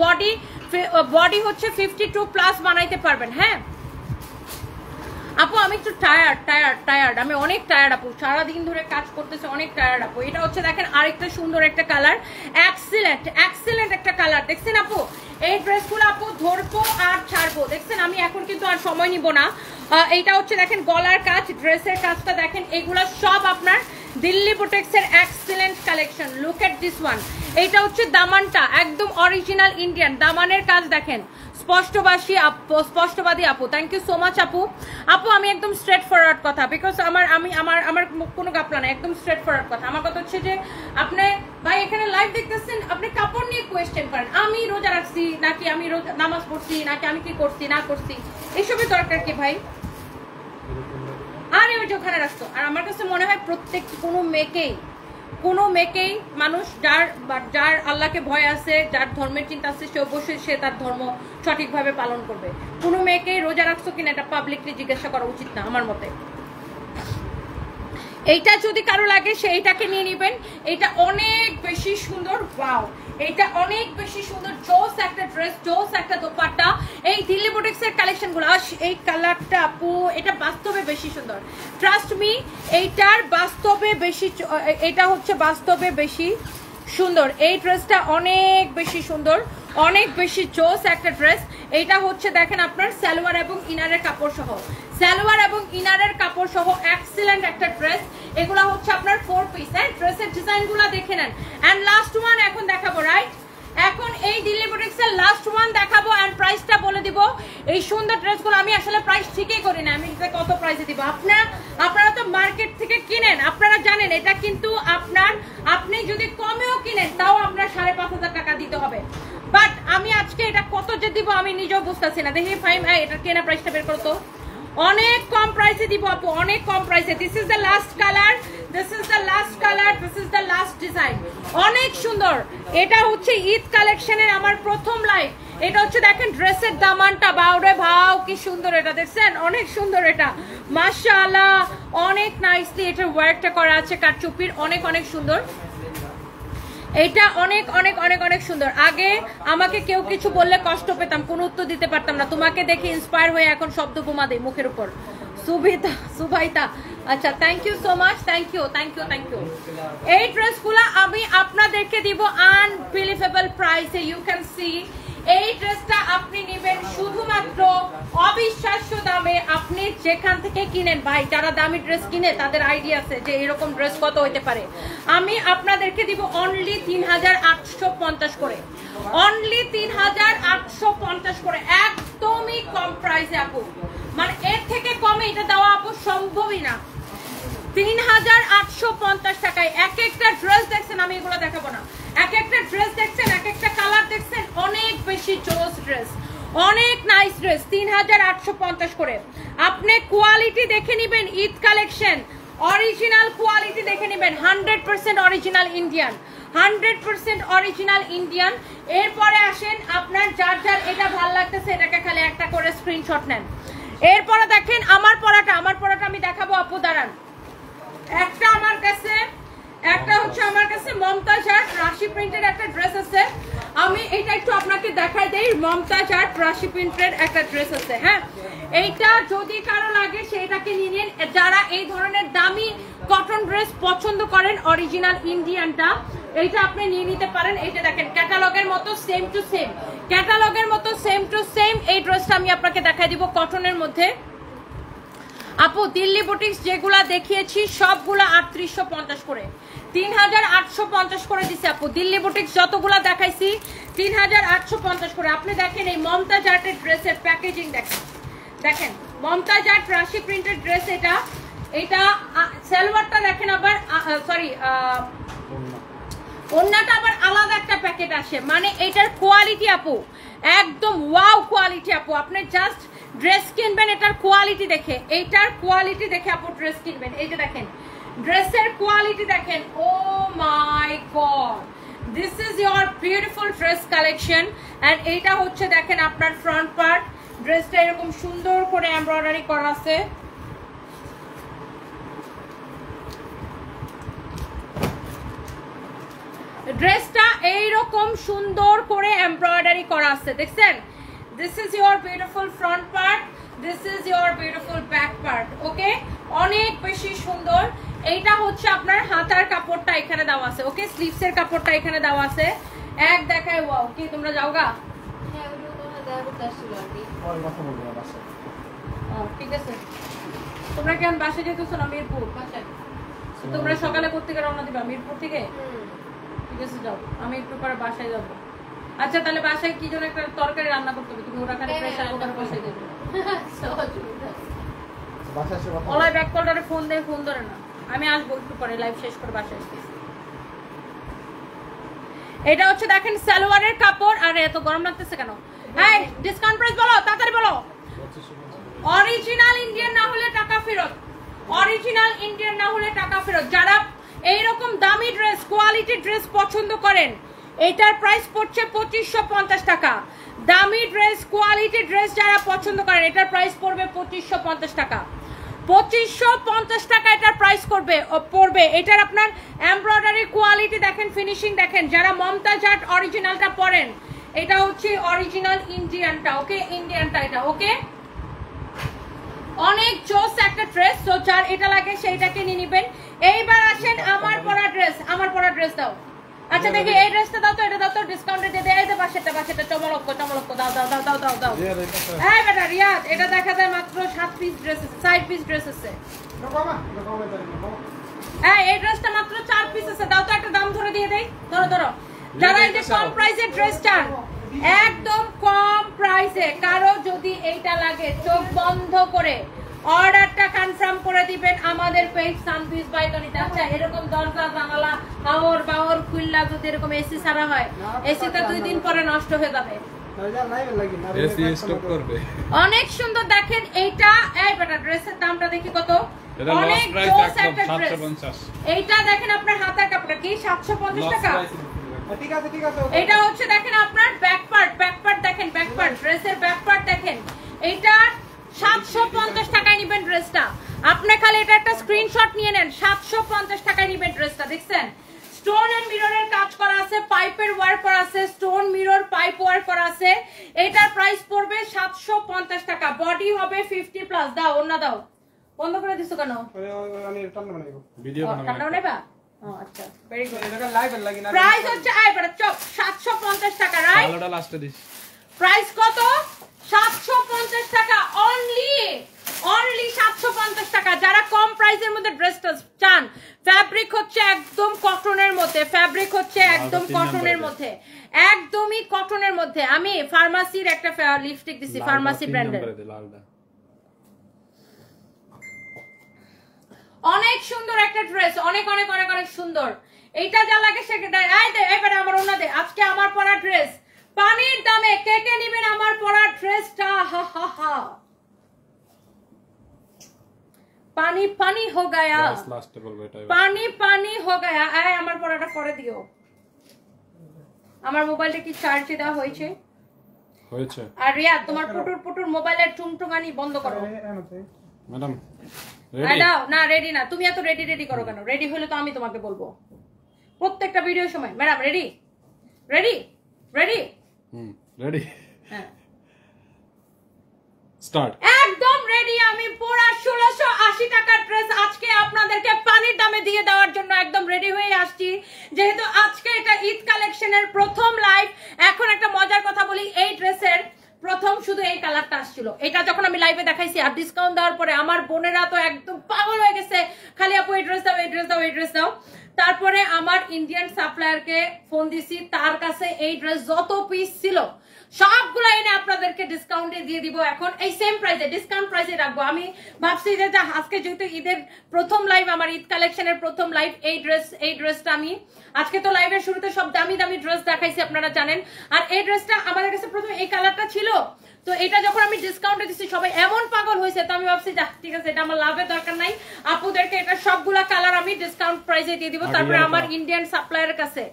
বডি হচ্ছে 52+ বানাইতে পারবেন। হ্যাঁ আপু আমি একটু টায়ার্ড, আমি অনেক টায়ার্ড আপু, সারাদিন ধরে কাজ করতেছে, অনেক টায়ার্ড আপু। এটা হচ্ছে দেখেন আরেকটা সুন্দর একটা কালার, এক্সিলেন্ট একটা কালার। দেখছেন আপু, এই ড্রেসগুলো আপু ধরবো আর ছাড়বো, দেখছেন আমি এখন কিন্তু আর সময় নিব না। এইটা হচ্ছে দেখেন গলার কাজ, ড্রেসের কাজটা দেখেন, এগুলো সব আপনার দিল্লি বুটিক্সের excellent collection. Look at this one. এইটা হচ্ছে দামানটা, একদম অরিজিনাল ইন্ডিয়ান দামানের কাজ দেখেন। স্পষ্টবাদী আপু, থ্যাংক ইউ সো মাচ আপু। আমি একদম স্ট্রেট ফরওয়ার্ড কথা, বিকজ আমার কোনো গাপলা না, একদম স্ট্রেট ফরওয়ার্ড কথা। আমার কথা হচ্ছে যে আপনি ভাই এখানে লাইভ দেখতেছেন, আপনি কাপড় নিয়ে কোয়েশ্চেন করেন, আমি রোজা রাখছি নাকি আমি নামাজ পড়ছি নাকি আমি কি করছি না করছি, এসবের দরকার কি ভাই? আরে ওই যে ওখানে রাখতো। আর আমার কাছে মনে হয় প্রত্যেক কোনো মেয়েকেই মানুষ যার আল্লাহকে ভয় আছে, যার ধর্মের চিন্তা আছে, সে অবশ্যই সে তার ধর্ম সঠিকভাবে পালন করবে। কোনো মেয়েকেই রোজা রাখছো কিনা এটা পাবলিকলি জিজ্ঞাসা করা উচিত না আমার মতে। এইটা যদি কারো লাগে সেইটাকে নিয়ে নেবেন। এটা অনেক বেশি সুন্দর, ওয়াও, এটা অনেক বেশি সুন্দর, জোস একটা ড্রেস, জোস একটা দোপাট্টা। এই দিল্লি বুটিক্সের কালেকশনগুলো, এই কালারটা আপু এটা বাস্তবে বেশি সুন্দর, ট্রাস্ট মি, এইটার বাস্তবে বেশি, এটা হচ্ছে বাস্তবে বেশি সুন্দর। এই ড্রেসটা অনেক বেশি সুন্দর, অনেক বেশি জোস একটা ড্রেস। এইটা হচ্ছে দেখেন আপনার সালোয়ার এবং ইনারের কাপড় সহ, এক্সিলেন্ট একটা ড্রেস। এগুলা হচ্ছে আপনার 4 পিস। ড্রেসের ডিজাইনগুলো দেখে নেন। এন্ড লাস্ট ওয়ান এখন দেখাবো, রাইট? এখন এই দিল্লি বুটিক্সের লাস্ট ওয়ান দেখাবো এন্ড প্রাইসটা বলে দিব। এই সুন্দর ড্রেসগুলো আমি আসলে প্রাইস ঠিকই করি না, আমি কত প্রাইসে দিব। আপনারা তো মার্কেট থেকে কিনেন, আপনারা জানেন এটা কিন্তু আপনি যদি কমেও কিনেন তাও আপনার 5,500 টাকা দিতে হবে। বাট আমি আজকে এটা কত যে দিব আমি নিজেও বুঝতেছি না। দেখি ফাইম, এটা কেনা প্রাইসটা বের করতো, অনেক কম প্রাইসে দিব আপু, অনেক কম প্রাইসে। This is the last colour, this is the last design, অনেক সুন্দর। এটা হচ্ছে ঈদ কালেকশনের আমার প্রথম লাইভ। এটা হচ্ছে দেখেন ড্রেসের দামানটা, বাউরে ভাও কি সুন্দর, এটা দেখছেন অনেক সুন্দর, এটা মাশাআল্লাহ অনেক নাইসলি এটার ওয়ার্কটা করা আছে কারচুপির, অনেক অনেক সুন্দর। এটা অনেক অনেক অনেক অনেক সুন্দর। আগে আমাকে কেউ কিছু বললে কষ্ট পেতাম, কোনো উত্তর দিতে পারতাম না, তোমাকে দেখে ইন্সপায়ার হয়ে এখন শব্দ বোমা দেই মুখের উপর। সুভাইতা, আচ্ছা, thank you so much, thank you. এই ড্রেসগুলো আমি আপনাদেরকে দিব আনবিলিভেবল প্রাইসে। ইউ ক্যান সি এই ড্রেসটা আপনি নেবেন শুধুমাত্র অবিশ্বাস্য দামে। আপনি যেখান থেকে কিনেন ভাই, যারা দামি ড্রেস কিনে তাদের আইডিয়া আছে যে এরকম ড্রেস কত হইতে পারে। আমি আপনাদেরকে দিব অনলি 3850 করে, অনলি 3850 করে, একদমই কম প্রাইসে আপু। মানে এর থেকে কমে এটা দেওয়া আপু সম্ভবই না। 3850 টাকায় এক একটা ড্রেস দেখছেন, আমি এগুলো দেখাবো না, এক একটা ড্রেস দেখছেন, এক একটা কালার দেখছেন, অনেক বেশি জোস ড্রেস, অনেক নাইস ড্রেস। 3850 করে। আপনি কোয়ালিটি দেখে নেবেন, ঈদ কালেকশন অরিজিনাল কোয়ালিটি দেখে নেবেন, 100% অরিজিনাল ইন্ডিয়ান, 100% অরিজিনাল ইন্ডিয়ান। এরপরে আসেন, আপনার যার যার এটা ভালো লাগতেছে এটাকে খালি একটা করে স্ক্রিনশট নেন। এরপরে দেখেন আমার পরাটা আমি দেখাবো আপু, দাঁড়ান। একটা আমার কাছে, একটা হচ্ছে আমার কাছে মমতাজ আর্ট রাশি প্রিন্টের একটা ড্রেস আছে, আমি এটা একটু আপনাকে দেখাই দেই। মমতাজ আর্ট রাশি প্রিন্টের একটা ড্রেস আছে, হ্যাঁ, এইটা যদি কারো লাগে সেটাকে নিয়ে নিন। যারা এই ধরনের দামি কটন ড্রেস পছন্দ করেন, অরিজিনাল ইন্ডিয়ানটা, এইটা আপনি নিয়ে নিতে পারেন। এইটা দেখেন ক্যাটালগের মতো সেম টু সেম, ক্যাটালগের মতো সেম টু সেম এই ড্রেসটা আমি আপনাকে দেখাই দিব কটনের মধ্যে। আপু দিল্লি বুটিক্স যেগুলা দেখিয়েছি সবগুলা 3850 করে, 3850 করে দিছে আপু। দিল্লি বুটিক্স যতগুলা দেখাইছি 3850 করে। আপনি দেখেন এই মমতাজ আর্টের ড্রেসের প্যাকেজিং দেখেন, দেখেন মমতাজ আর্ট রাশি প্রিন্টের ড্রেস। এটা সালোয়ারটা দেখেন, আবার সরি ওন্নাটা আবার আলাদা একটা প্যাকেট আসে। মানে এটার কোয়ালিটি আপু একদম ওয়াও কোয়ালিটি আপু। আপনি জাস্ট ড্রেস কিনবেন এটার কোয়ালিটি দেখে, এইটার কোয়ালিটি দেখে আপু ড্রেস কিনবেন। এই যে দেখেন ড্রেসের কোয়ালিটি দেখেন, oh my God, this is your beautiful dress collection. And এইটা হচ্ছে দেখেন আপনার ফ্রন্ট পার্ট, ড্রেসটা এরকম সুন্দর করে এমব্রয়ডারি করা আছে। ড্রেসটা এইরকম সুন্দর করে এমব্রয়ডারি করা আছে, দেখছেন? This is your beautiful front part, this is your beautiful back part, okay? অনেক বেশি সুন্দর। এইটা হচ্ছে আপনার হাতার কাপড়টা এখানে দেওয়া আছে, ওকে? স্লিভস এর কাপড়টা এখানে দেওয়া আছে। এক দেখায় ওয়াও। কি তোমরা যাওগা? হ্যাঁ, ওই তোমরা দেখা করতে আসছিল আর কি। ওই কথা বলবো না বাসা। ঠিক আছে। তোমরা কেন বাসা যেতেছো না? মিরপুর বাসায়। তোমরা সকালে কোথা থেকে রওনা দিবা? মিরপুর থেকে? ঠিক আছে, যাও, আমি একটু পরে বাসায় যাবো। আচ্ছা, তাহলে বাসায় কি জন্য একটা তরকারি রান্না করতে হবে, তুমি ওরা খালি প্রেসার কুকারে বসাই দেবে। ওলাই ব্যাক কলটারে ফোন দেয়, ফোন ধরে না। আমি আসবো একটু পরে, লাইভ শেষ করে বাসায় আসতেছি। এটা হচ্ছে দেখেন সালোয়ারের কাপড়। আর এত গরম লাগতেছে কেন? এই ডিসকাউন্ট প্রাইস বলো, তাড়াতাড়ি বলো। অরিজিনাল ইন্ডিয়ান না হলে টাকা ফেরত, অরিজিনাল ইন্ডিয়ান না হলে টাকা ফেরত। যারা এইরকম দামি ড্রেস কোয়ালিটি ড্রেস পছন্দ করেন, এটার প্রাইস পড়ছে 2550 টাকা। দামি ড্রেস কোয়ালিটি ড্রেস যারা পছন্দ করেন, এটার প্রাইস পড়বে 2550 টাকা। 2550 টাকা এটার প্রাইস পড়বে। এটার আপনার এমব্রয়ডারি কোয়ালিটি দেখেন, ফিনিশিং দেখেন। যারা মমতাজ আর্ট অরিজিনালটা পরেন, এটা হচ্ছে অরিজিনাল ইন্ডিয়ানটা, ওকে? ইন্ডিয়ানটা এটা, ওকে? অনেক জোস একটা ড্রেস। তো যার এটা লাগে সেইটাকে নিয়ে নেবেন। এইবার আসেন আমার পরা ড্রেস, আমার পরা ড্রেস দাও। আচ্ছা দেখি এই ড্রেসটা দাও তো, এটা দাও তো, ডিসকাউন্টে দিয়ে দেয়। এই যে পাশেরটা চমলক্ষ দাও দাও দাও দাও দাও দাও। এই বেটা রিয়াদ, এটা দেখা যায় মাত্র 7 পিস ড্রেস আছে, 4 পিস ড্রেস আছে। এই ড্রেসটা মাত্র 4 পিস আছে, দাও তো, একটা দাম ধরে দিয়ে দেই। ধরো ধরো। যারা এই যে কম প্রাইসে ড্রেস চান, একদম কম প্রাইসে, কারো যদি এইটা লাগে চোখ বন্ধ করে অর্ডারটা কনফার্ম করে দিবেন আমাদের পেজ সানপিস বাইকনিতে। আচ্ছা, এরকম দরজা জানালা হাওর বাওর খুললা যদি এরকম এসি ছাড়া হয়, এসিটা 2 দিন পরে নষ্ট হয়ে যাবে, এসি স্টপ করবে। অনেক সুন্দর দেখেন এইটা। এই বেটা ড্রেসের দামটা দেখি কত, অনেক জোস একটা ড্রেস। এইটা দেখেন আপনার হাতার কাপড় কি 750 টাকা। ঠিক আছে ঠিক আছে। এটা হচ্ছে দেখেন আপনার ব্যাক পার্ট দেখেন, ব্যাক পার্ট ড্রেসের ব্যাক পার্ট দেখেন। এইটা 750 টাকায় নেবেন ড্রেসটা। আপনি খালি এটা একটা স্ক্রিনশট নিয়ে নেন, 750 টাকায় নেবেন ড্রেসটা। দেখছেন স্টোন এন্ড মিররের কাজ করা আছে, পাইপের ওয়ার্ক করা আছে, স্টোন মিরর পাইপ ওয়ার্ক করা আছে। এটার প্রাইস পড়বে 750 টাকা। বডি হবে 50 প্লাস। দাও ওন্না দাও। বন্ধ করে দিছো কেন? আমি ঠান্ডা বানাইবো ভিডিও বানাবো। ঠান্ডা বানাইবা? আচ্ছা ভেরি গুড। এটা লাইভ এর লাগি না। প্রাইস হচ্ছে আইবারে চপ 750 টাকা, রাইট? ভালোটা লাস্টে দিস। প্রাইস কত? 750 টাকা অনলি 750 টাকা। যারা কম প্রাইসের মধ্যে ড্রেসটা চান, ফ্যাব্রিক হচ্ছে একদম কটনের মধ্যে, ফ্যাব্রিক হচ্ছে একদম কটনের মধ্যে, একদমই কটনের মধ্যে। আমি ফার্মাসির একটা লিপস্টিক দিছি, ফার্মাসি ব্র্যান্ডের, অনেক সুন্দর একটা ড্রেস, অনেক অনেক অনেক অনেক সুন্দর। এইটা যা লাগে সেটা এবারে আমার ওনাদের আজকে আমার পরা ড্রেস পানির দামে কে কে নেবেন আমার পরা ড্রেসটা? হা হা হা, পানি পানি হো গয়া, পানি পানি হো গয়া। আয় আমার পরাটা করে দিও। আমার মোবাইলটা কি চার্জ দেওয়া হয়েছে? হয়েছে। আর রিয়া তোমার পুটুর পুটুর মোবাইলের টুংটুঙানি বন্ধ করো ম্যাডাম। দাও না, রেডি না। তুমি এত রেডি রেডি করো কেন? রেডি হলে তো আমি তোমাকে বলবো প্রত্যেকটা ভিডিও সময়। Madam ready ready ready ready, হ্যাঁ স্টার্ট। একদম রেডি। আমি পুরো 1680 টাকার ড্রেস আজকে আপনাদেরকে পানির দামে দিয়ে দেওয়ার জন্য একদম রেডি হয়ে আসছি। যেহেতু আজকে এটা ঈদ কালেকশনের প্রথম লাইভ, এখন একটা মজার কথা বলি, এই ড্রেসের প্রথম শুধু এই কালারটা আসছিল। এটা যখন আমি লাইভে দেখাইছি আর ডিসকাউন্ট দেওয়ার পরে আমার বোনেরা তো একদম পাগল হয়ে গেছে, খালি আপু এই ড্রেস দাও, এই ড্রেস দাও, এই ড্রেস দাও। তারপরে আমার ইন্ডিয়ান সাপ্লায়ারকে ফোন দিছি, তার কাছে এই ড্রেস যত পিস ছিল সবগুলো এনে আপনাদেরকে ডিসকাউন্টে দিয়ে দিব। এখন এই সেম প্রাইসে ডিসকাউন্ট প্রাইসে রাখবো। আমি ভাবছি যে আজকে যেহেতু ঈদের প্রথম লাইভ, আমার ঈদ কালেকশনের প্রথম লাইভ, এই ড্রেসটা আমি আজকে তো লাইভের শুরুতে সব দামি দামি ড্রেস দেখাইছি আপনারা জানেন। আর এই ড্রেসটা আমাদের কাছে প্রথমে এই কালারটা ছিল, তো এটা যখন আমি ডিসকাউন্টে দিচ্ছি সবাই এমন পাগল হয়েছে, তো আমি ভাবছি যা ঠিক আছে, এটা আমার লাভের দরকার নাই, আপুদেরকে এটা সবগুলা কালার আমি ডিসকাউন্ট প্রাইসে দিয়ে দিব। তারপরে আমার ইন্ডিয়ান সাপ্লায়ারের কাছে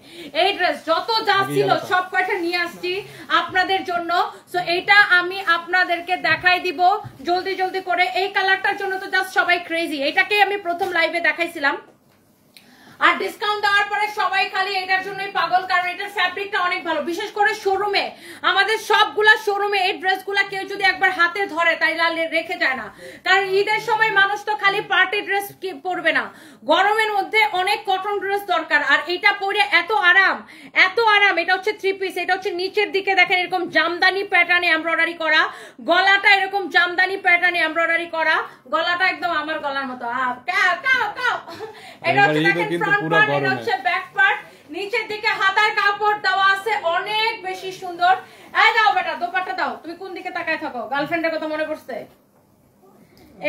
এই ড্রেস যত যা ছিল সব কয়টা নিয়ে আসছি আপনাদের জন্য। সো এটা আমি আপনাদেরকে দেখাই দিব জলদি জলদি করে। এই কালারটার জন্য তো জাস্ট সবাই ক্রেজি, এটাকে আমি প্রথম লাইভে দেখাইছিলাম। আর ডিসকাউন্ট দেওয়ার পরে সবাই খালি এটার জন্যই পাগল, কারণ এটার ফ্যাব্রিকটা অনেক ভালো। বিশেষ করে শোরুমে, আমাদের সবগুলা শোরুমে এই ড্রেসগুলা কেউ যদি একবার হাতে ধরে তাইলে রেখে যায় না। কারণ ঈদের সময় মানুষ তো খালি পার্টি ড্রেস পরবে না, গরমের মধ্যে অনেক কটন ড্রেস দরকার। আর এটা পরে এত আরাম, এত আরাম। এটা হচ্ছে 3 পিস, এটা হচ্ছে নিচের দিকে দেখেন এরকম জামদানি প্যাটার্নে এমব্রয়ডারি করা, গলাটা এরকম জামদানি প্যাটার্নে এমব্রয়ডারি করা, গলাটা একদম আমার গলার মতো। এটা হচ্ছে দেখেন ফ্রন্ট পার্ট, এটা হচ্ছে ব্যাক পার্ট, নিচের দিকে হাতার কাপড় দেওয়া আছে অনেক বেশি সুন্দর। এই দাও বেটা দোপাট্টা দাও। তুমি কোন দিকে তাকায় থাকো? গার্লফ্রেন্ডের কথা মনে পড়ছে?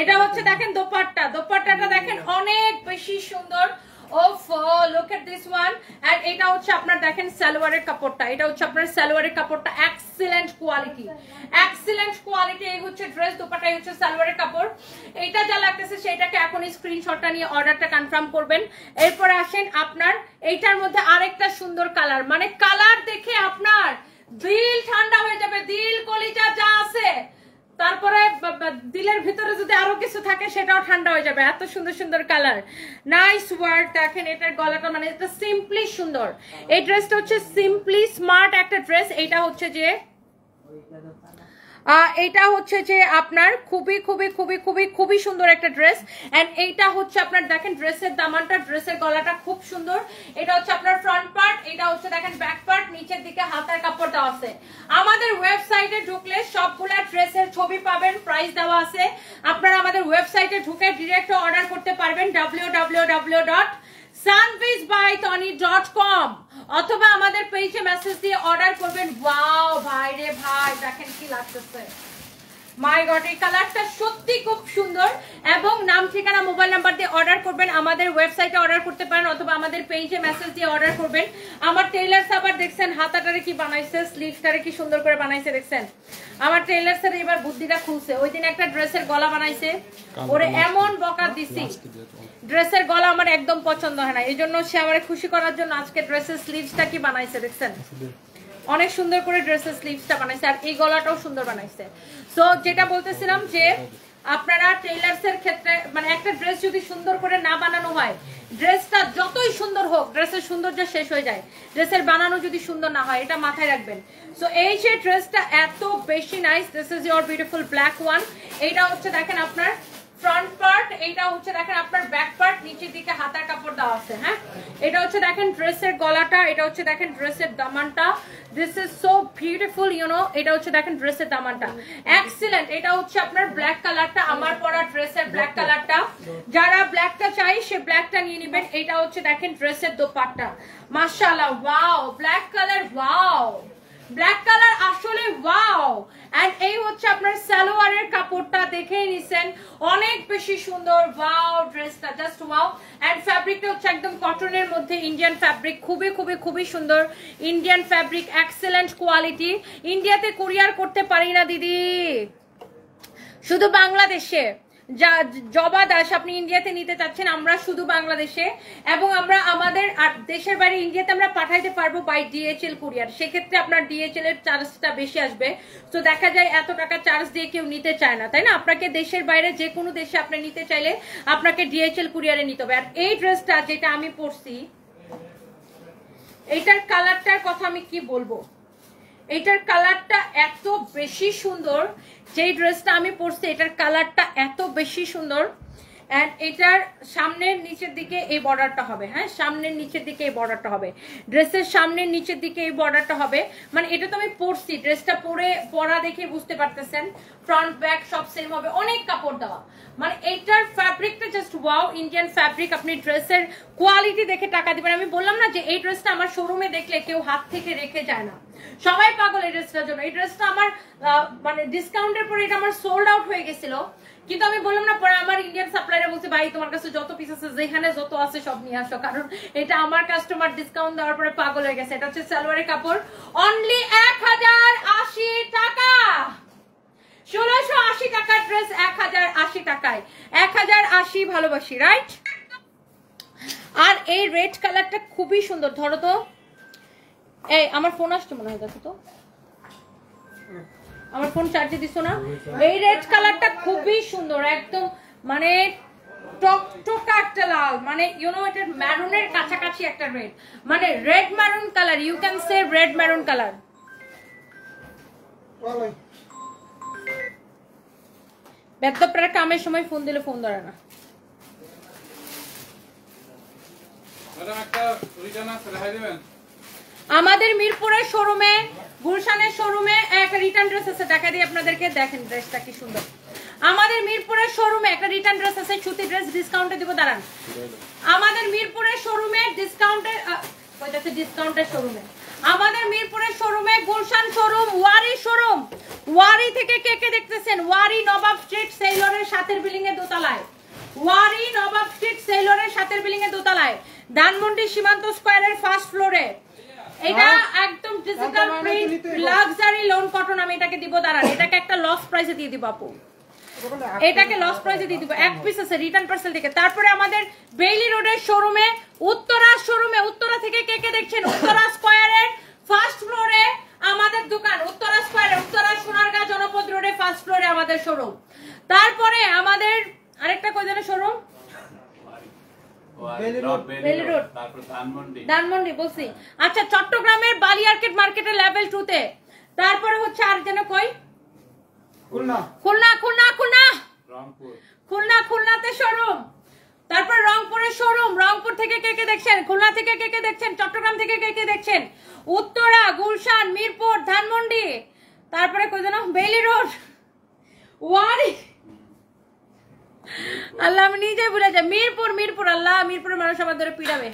এটা হচ্ছে দেখেন দোপাট্টা, দোপাট্টাটা দেখেন অনেক বেশি সুন্দর। Look at this one. And এটা হচ্ছে আপনার দেখেন সালোয়ারের কাপড়টা, এটা হচ্ছে আপনার সালোয়ারের কাপড়টা এক্সিলেন্ট কোয়ালিটি, এক্সিলেন্ট কোয়ালিটি। এই হচ্ছে ড্রেস, দোপাট্টা হচ্ছে সালোয়ারের কাপড়। এটা যা লাগতেছে সেটাকে এখনই স্ক্রিনশটটা নিয়ে অর্ডারটা কনফার্ম করবেন। এরপর আসেন আপনার এইটার মধ্যে আরেকটা সুন্দর কালার, মানে কালার দেখে আপনার দিল ঠান্ডা হয়ে যাবে, দিল কলিজা যা আছে, তারপরে দিলের ভিতরে যদি আরো কিছু থাকে সেটাও ঠান্ডা হয়ে যাবে। এত সুন্দর সুন্দর কালার, নাইস ওয়ার্ক। দেখেন এটার গলাটা, মানে এটা সিম্পলি সুন্দর। এই ড্রেসটা হচ্ছে সিম্পলি স্মার্ট একটা ড্রেস। এটা হচ্ছে যে আপনার খুবই খুবই খুবই খুবই খুবই সুন্দর একটা ড্রেস। এন্ড এইটা হচ্ছে আপনার দেখেন ড্রেসের দামানটা, ড্রেসের গলাটা খুব সুন্দর। এটা হচ্ছে আপনার ফ্রন্ট পার্ট, এটা হচ্ছে দেখেন ব্যাক পার্ট, নিচের দিকে হাতার কাপড় দেওয়া আছে। আমাদের ওয়েবসাইটে ঢুকলে সবগুলা ড্রেসের ছবি পাবেন, প্রাইস দেওয়া আছে। আপনারা আমাদের ওয়েবসাইটে ঢুকে ডিরেক্ট অর্ডার করতে পারবেন www.sunbeachbytony.com, অথবা আমাদের পেজে মেসেজ দিয়ে অর্ডার করবেন। ওয়াও ভাই রে ভাই, দেখেন কি লাগতেছে, মাই গড, এই কালারটা সত্যি খুব সুন্দর। এবং নাম ঠিকানা মোবাইল নাম্বার দিয়ে অর্ডার করবেন। আমাদের ওয়েবসাইটে অর্ডার করতে পারেন অথবা আমাদের পেজে মেসেজ দিয়ে অর্ডার করবেন। আমার টেইলার্স আবার দেখছেন হাতাটারে কি বানাইছে, স্লিভসটারে কি সুন্দর করে বানাইছে দেখছেন। আমার টেইলার্সের এবার বুদ্ধিটা খুলছে। ওই দিন একটা ড্রেসের গলা বানাইছে, ওরে এমন বকা দিছি, ড্রেসের গলা আমার একদম পছন্দ হয় না, এই জন্য সে আমার খুশি করার জন্য আজকে ড্রেসের স্লিভসটা কি বানাইছে দেখছেন, অনেক সুন্দর করে ড্রেসের স্লিভসটা বানাইছে। আর এই গলাটাও সুন্দর বানাইছে। সো যেটা বলতেছিলাম যে আপনারা টেইলার্স এর ক্ষেত্রে, মানে একটা ড্রেস যদি সুন্দর করে না বানানো হয় ড্রেসটা যতই সুন্দর হোক, ড্রেসের সৌন্দর্য শেষ হয়ে যায় ড্রেসের বানানো যদি সুন্দর না হয়, এটা মাথায় রাখবেন। সো এই যে ড্রেসটা এত বেশি nice, this is your beautiful black one. এইটা হচ্ছে দেখেন আপনার ফ্রন্ট পার্ট, এইটা হচ্ছে দেখেন আপনার ব্যাক পার্ট, নিচের দিকে হাতার কাপড় দেওয়া আছে। হ্যাঁ, এটা হচ্ছে দেখেন ড্রেসের গলাটা, এটা হচ্ছে দেখেন ড্রেসের দামানটা। This is so beautiful you know. এটা হচ্ছে দেখেন ড্রেসের দামানটা এক্সিলেন্ট। এটা হচ্ছে আপনার ব্ল্যাক কালারটা, আমার পরা ড্রেসের ব্ল্যাক কালারটা। যারা ব্ল্যাকটা চাই সে ব্ল্যাকটা নিয়ে নেবেন। এটা হচ্ছে দেখেন ড্রেসের দোপাট্টা, মাশাআল্লাহ wow, black colour wow, black colour আসলে ওয়াও। এন্ড এই হচ্ছে আপনার সালোয়ারের কাপড়টা, দেখেই নিছেন অনেক বেশি সুন্দর, ওয়াও ড্রেসটা জাস্ট ওয়াও। এন্ড ফ্যাব্রিকটা হচ্ছে একদম কটনের মধ্যে ইন্ডিয়ান ফ্যাব্রিক, খুবই খুবই খুবই সুন্দর ইন্ডিয়ান ফ্যাব্রিক, এক্সেলেন্ট কোয়ালিটি। ইন্ডিয়াতে কুরিয়ার করতে পারি না দিদি, শুধু বাংলাদেশে। জবা দাস আপনি ইন্ডিয়াতে নিতে চাচ্ছেন, আমরা শুধু বাংলাদেশে, এবং আমরা আমাদের দেশের বাইরে ইন্ডিয়াতে আমরা পাঠাইতে পারবো বাই ডিএচএল কুরিয়ার। সেক্ষেত্রে আপনার ডিএচএল এর চার্জটা বেশি আসবে। তো দেখা যায় এত টাকা চার্জ দিয়ে কেউ নিতে চায় না, তাই না? আপনাকে দেশের বাইরে যে কোনো দেশে আপনি নিতে চাইলে আপনাকে ডিএচএল কুরিয়ারে নিতে হবে। আর এই ড্রেসটা যেটা আমি পরছি, এইটার কালারটার কথা আমি কি বলবো, এটার কালারটা এত বেশি সুন্দর। যেই ড্রেসটা আমি পরছি এটার কালারটা এত বেশি সুন্দর। এন্ড এটার সামনের নিচের দিকে এই বর্ডারটা হবে। হ্যাঁ, সামনের নিচের দিকে এই বর্ডারটা হবে, ড্রেসের সামনের নিচের দিকে এই বর্ডারটা হবে। মানে এটা তো আমি পরছি, ড্রেসটা পরা দেখে বুঝতে পারতেছেন ফ্রন্ট ব্যাক সব সেম হবে, অনেক কাপড় দেওয়া। মানে এইটার ফ্যাব্রিকটা জাস্ট ওয়াও, ইন্ডিয়ান ফ্যাব্রিক। আপনি ড্রেসের কোয়ালিটি দেখে টাকা দিবেন। আমি বললাম না যে এই ড্রেসটা আমার শোরুমে দেখলে কেউ হাত থেকে রেখে যায় না, সবাই পাগল এই ড্রেসটার জন্য। এই ড্রেসটা আমার মানে ডিসকাউন্টের পরে এটা আমার সোল্ড আউট হয়ে গেছিল, কিন্তু আমি বললাম না, পরে আমার ইন্ডিয়ান সাপ্লায়ার বলছে ভাই তোমার কাছে যত পিস আছে যেখানে যত আছে সব নিয়ে আসো, কারণ এটা আমার কাস্টমার ডিসকাউন্ট দেওয়ার পরে পাগল হয়ে গেছে। এটা হচ্ছে সালোয়ারের কাপড়, অনলি 1080 টাকা, 1680 টাকার ড্রেস 1080 টাকায়, 1080 ভালোবাসি, রাইট? আর এই রেড কালারটা খুবই সুন্দর। ধরো তো, এই আমার ফোন আসছে মনে হয়, দেখো তো আমার ফোন চার্জে দিছো না? এই রেড কালারটা খুবই সুন্দর, একদম মানে টকটকা একটা লাল, মানে ইউ নো এটা ম্যারুনের কাছাকাছি একটা রেড, মানে red maroon colour, you can say red maroon colour. বেদপ্রার কামের সময় ফোন দিলে ফোন ধরে না। আমাদের মিরপুরের শোরুমে, গুলশানের শোরুমে একটা রিটার্ন ড্রেস আছে, দেখা দিই আপনাদেরকে, দেখেন ড্রেসটা কি সুন্দর। আমাদের মিরপুরের শোরুমে একটা রিটার্ন ড্রেস আছে, সুতি ড্রেস, ডিসকাউন্টে দিব, দাঁড়ান। আমাদের মিরপুরের শোরুমে ডিসকাউন্টে, কইতাছে ডিসকাউন্টের শোরুমে, আমাদের মিরপুরের শোরুমে, গুলশান শোরুম, ওয়ারি শোরুম, ওয়ারি থেকে কে কে দেখতেছেন? ওয়ারি নবাব স্ট্রিট সেলরের সাথের বিল্ডিং এর দোতলায়, ওয়ারি নবাব স্ট্রিট সেলরের সাথের বিল্ডিং এর দোতলায়, ধানমন্ডি সীমান্ত স্কয়ারের ফার্স্ট ফ্লোরে। এটা একদম digital print luxury loan cotton, আমি এটাকে দিব, দাঁড়ান, এটাকে একটা লস প্রাইসে দিয়ে দিব আপু, এটাকে লস প্রাইসে দিয়ে দিব, এক পিস আছে রিটার্ন পার্সেল থেকে। তারপরে আমাদের বেইলি রোডের শোরুমে, উত্তরা শোরুমে, উত্তরা থেকে কে কে দেখছেন? উত্তরা স্কয়ারের ফার্স্ট ফ্লোরে আমাদের দোকান, উত্তরা স্কয়ারে, উত্তরা সোনারগাঁ জনপদ রোডে ফার্স্ট ফ্লোরে আমাদের শোরুম। তারপরে আমাদের আরেকটা কই জানেন শোরুম? ধানমন্ডি বলছি। আচ্ছা, চট্টগ্রামের বালিয়ারকেট মার্কেটের লেভেল 2 তে। তারপরে হচ্ছে আর যেন কই, খুলনাতে শোরুম। তারপর রংপুরের শোরুম, রংপুর থেকে কে কে দেখছেন? খুলনা থেকে কে কে দেখছেন? চট্টগ্রাম থেকে কে কে দেখছেন? উত্তরা, গুলশান, মিরপুর, ধানমন্ডি, তারপরে কই যেন বেইলি রোড, ওয়ারি, আল্লাহ আমি নিজে ভুলে যাই, মিরপুর, আল্লাহ মিরপুরের মানুষ আমার ধরে পিড়াবে।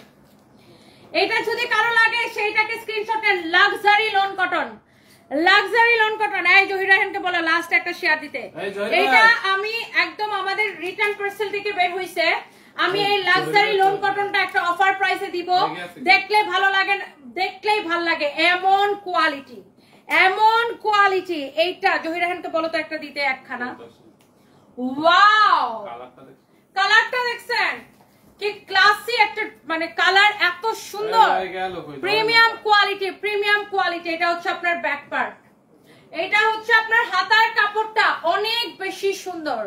এটা যদি কারো লাগে সেইটাকে স্ক্রিনশট নেন, luxury loan cotton, luxury loan cotton. এই জহিরাহানকে বলো লাস্ট একটা শেয়ার দিতে। এটা আমি একদম আমাদের রিটার্ন পার্সেল থেকে বের হইছে, আমি এই লাক্সারি লোন কটনটা একটা অফার প্রাইসে দিব, দেখলে ভালো লাগে, দেখলেই ভালো লাগে, এমন কোয়ালিটি, এমন কোয়ালিটি। এইটা জহিরাহানকে বলো তো একটা দিতে, একখানা। ওয়াও, কালারটা দেখছেন কি ক্লাসি একটা, মানে কালার এত সুন্দর, প্রিমিয়াম কোয়ালিটি, প্রিমিয়াম কোয়ালিটি। এটা হচ্ছে আপনার ব্যাক পার্ট, এটা হচ্ছে আপনার হাতার কাপড়টা অনেক বেশি সুন্দর,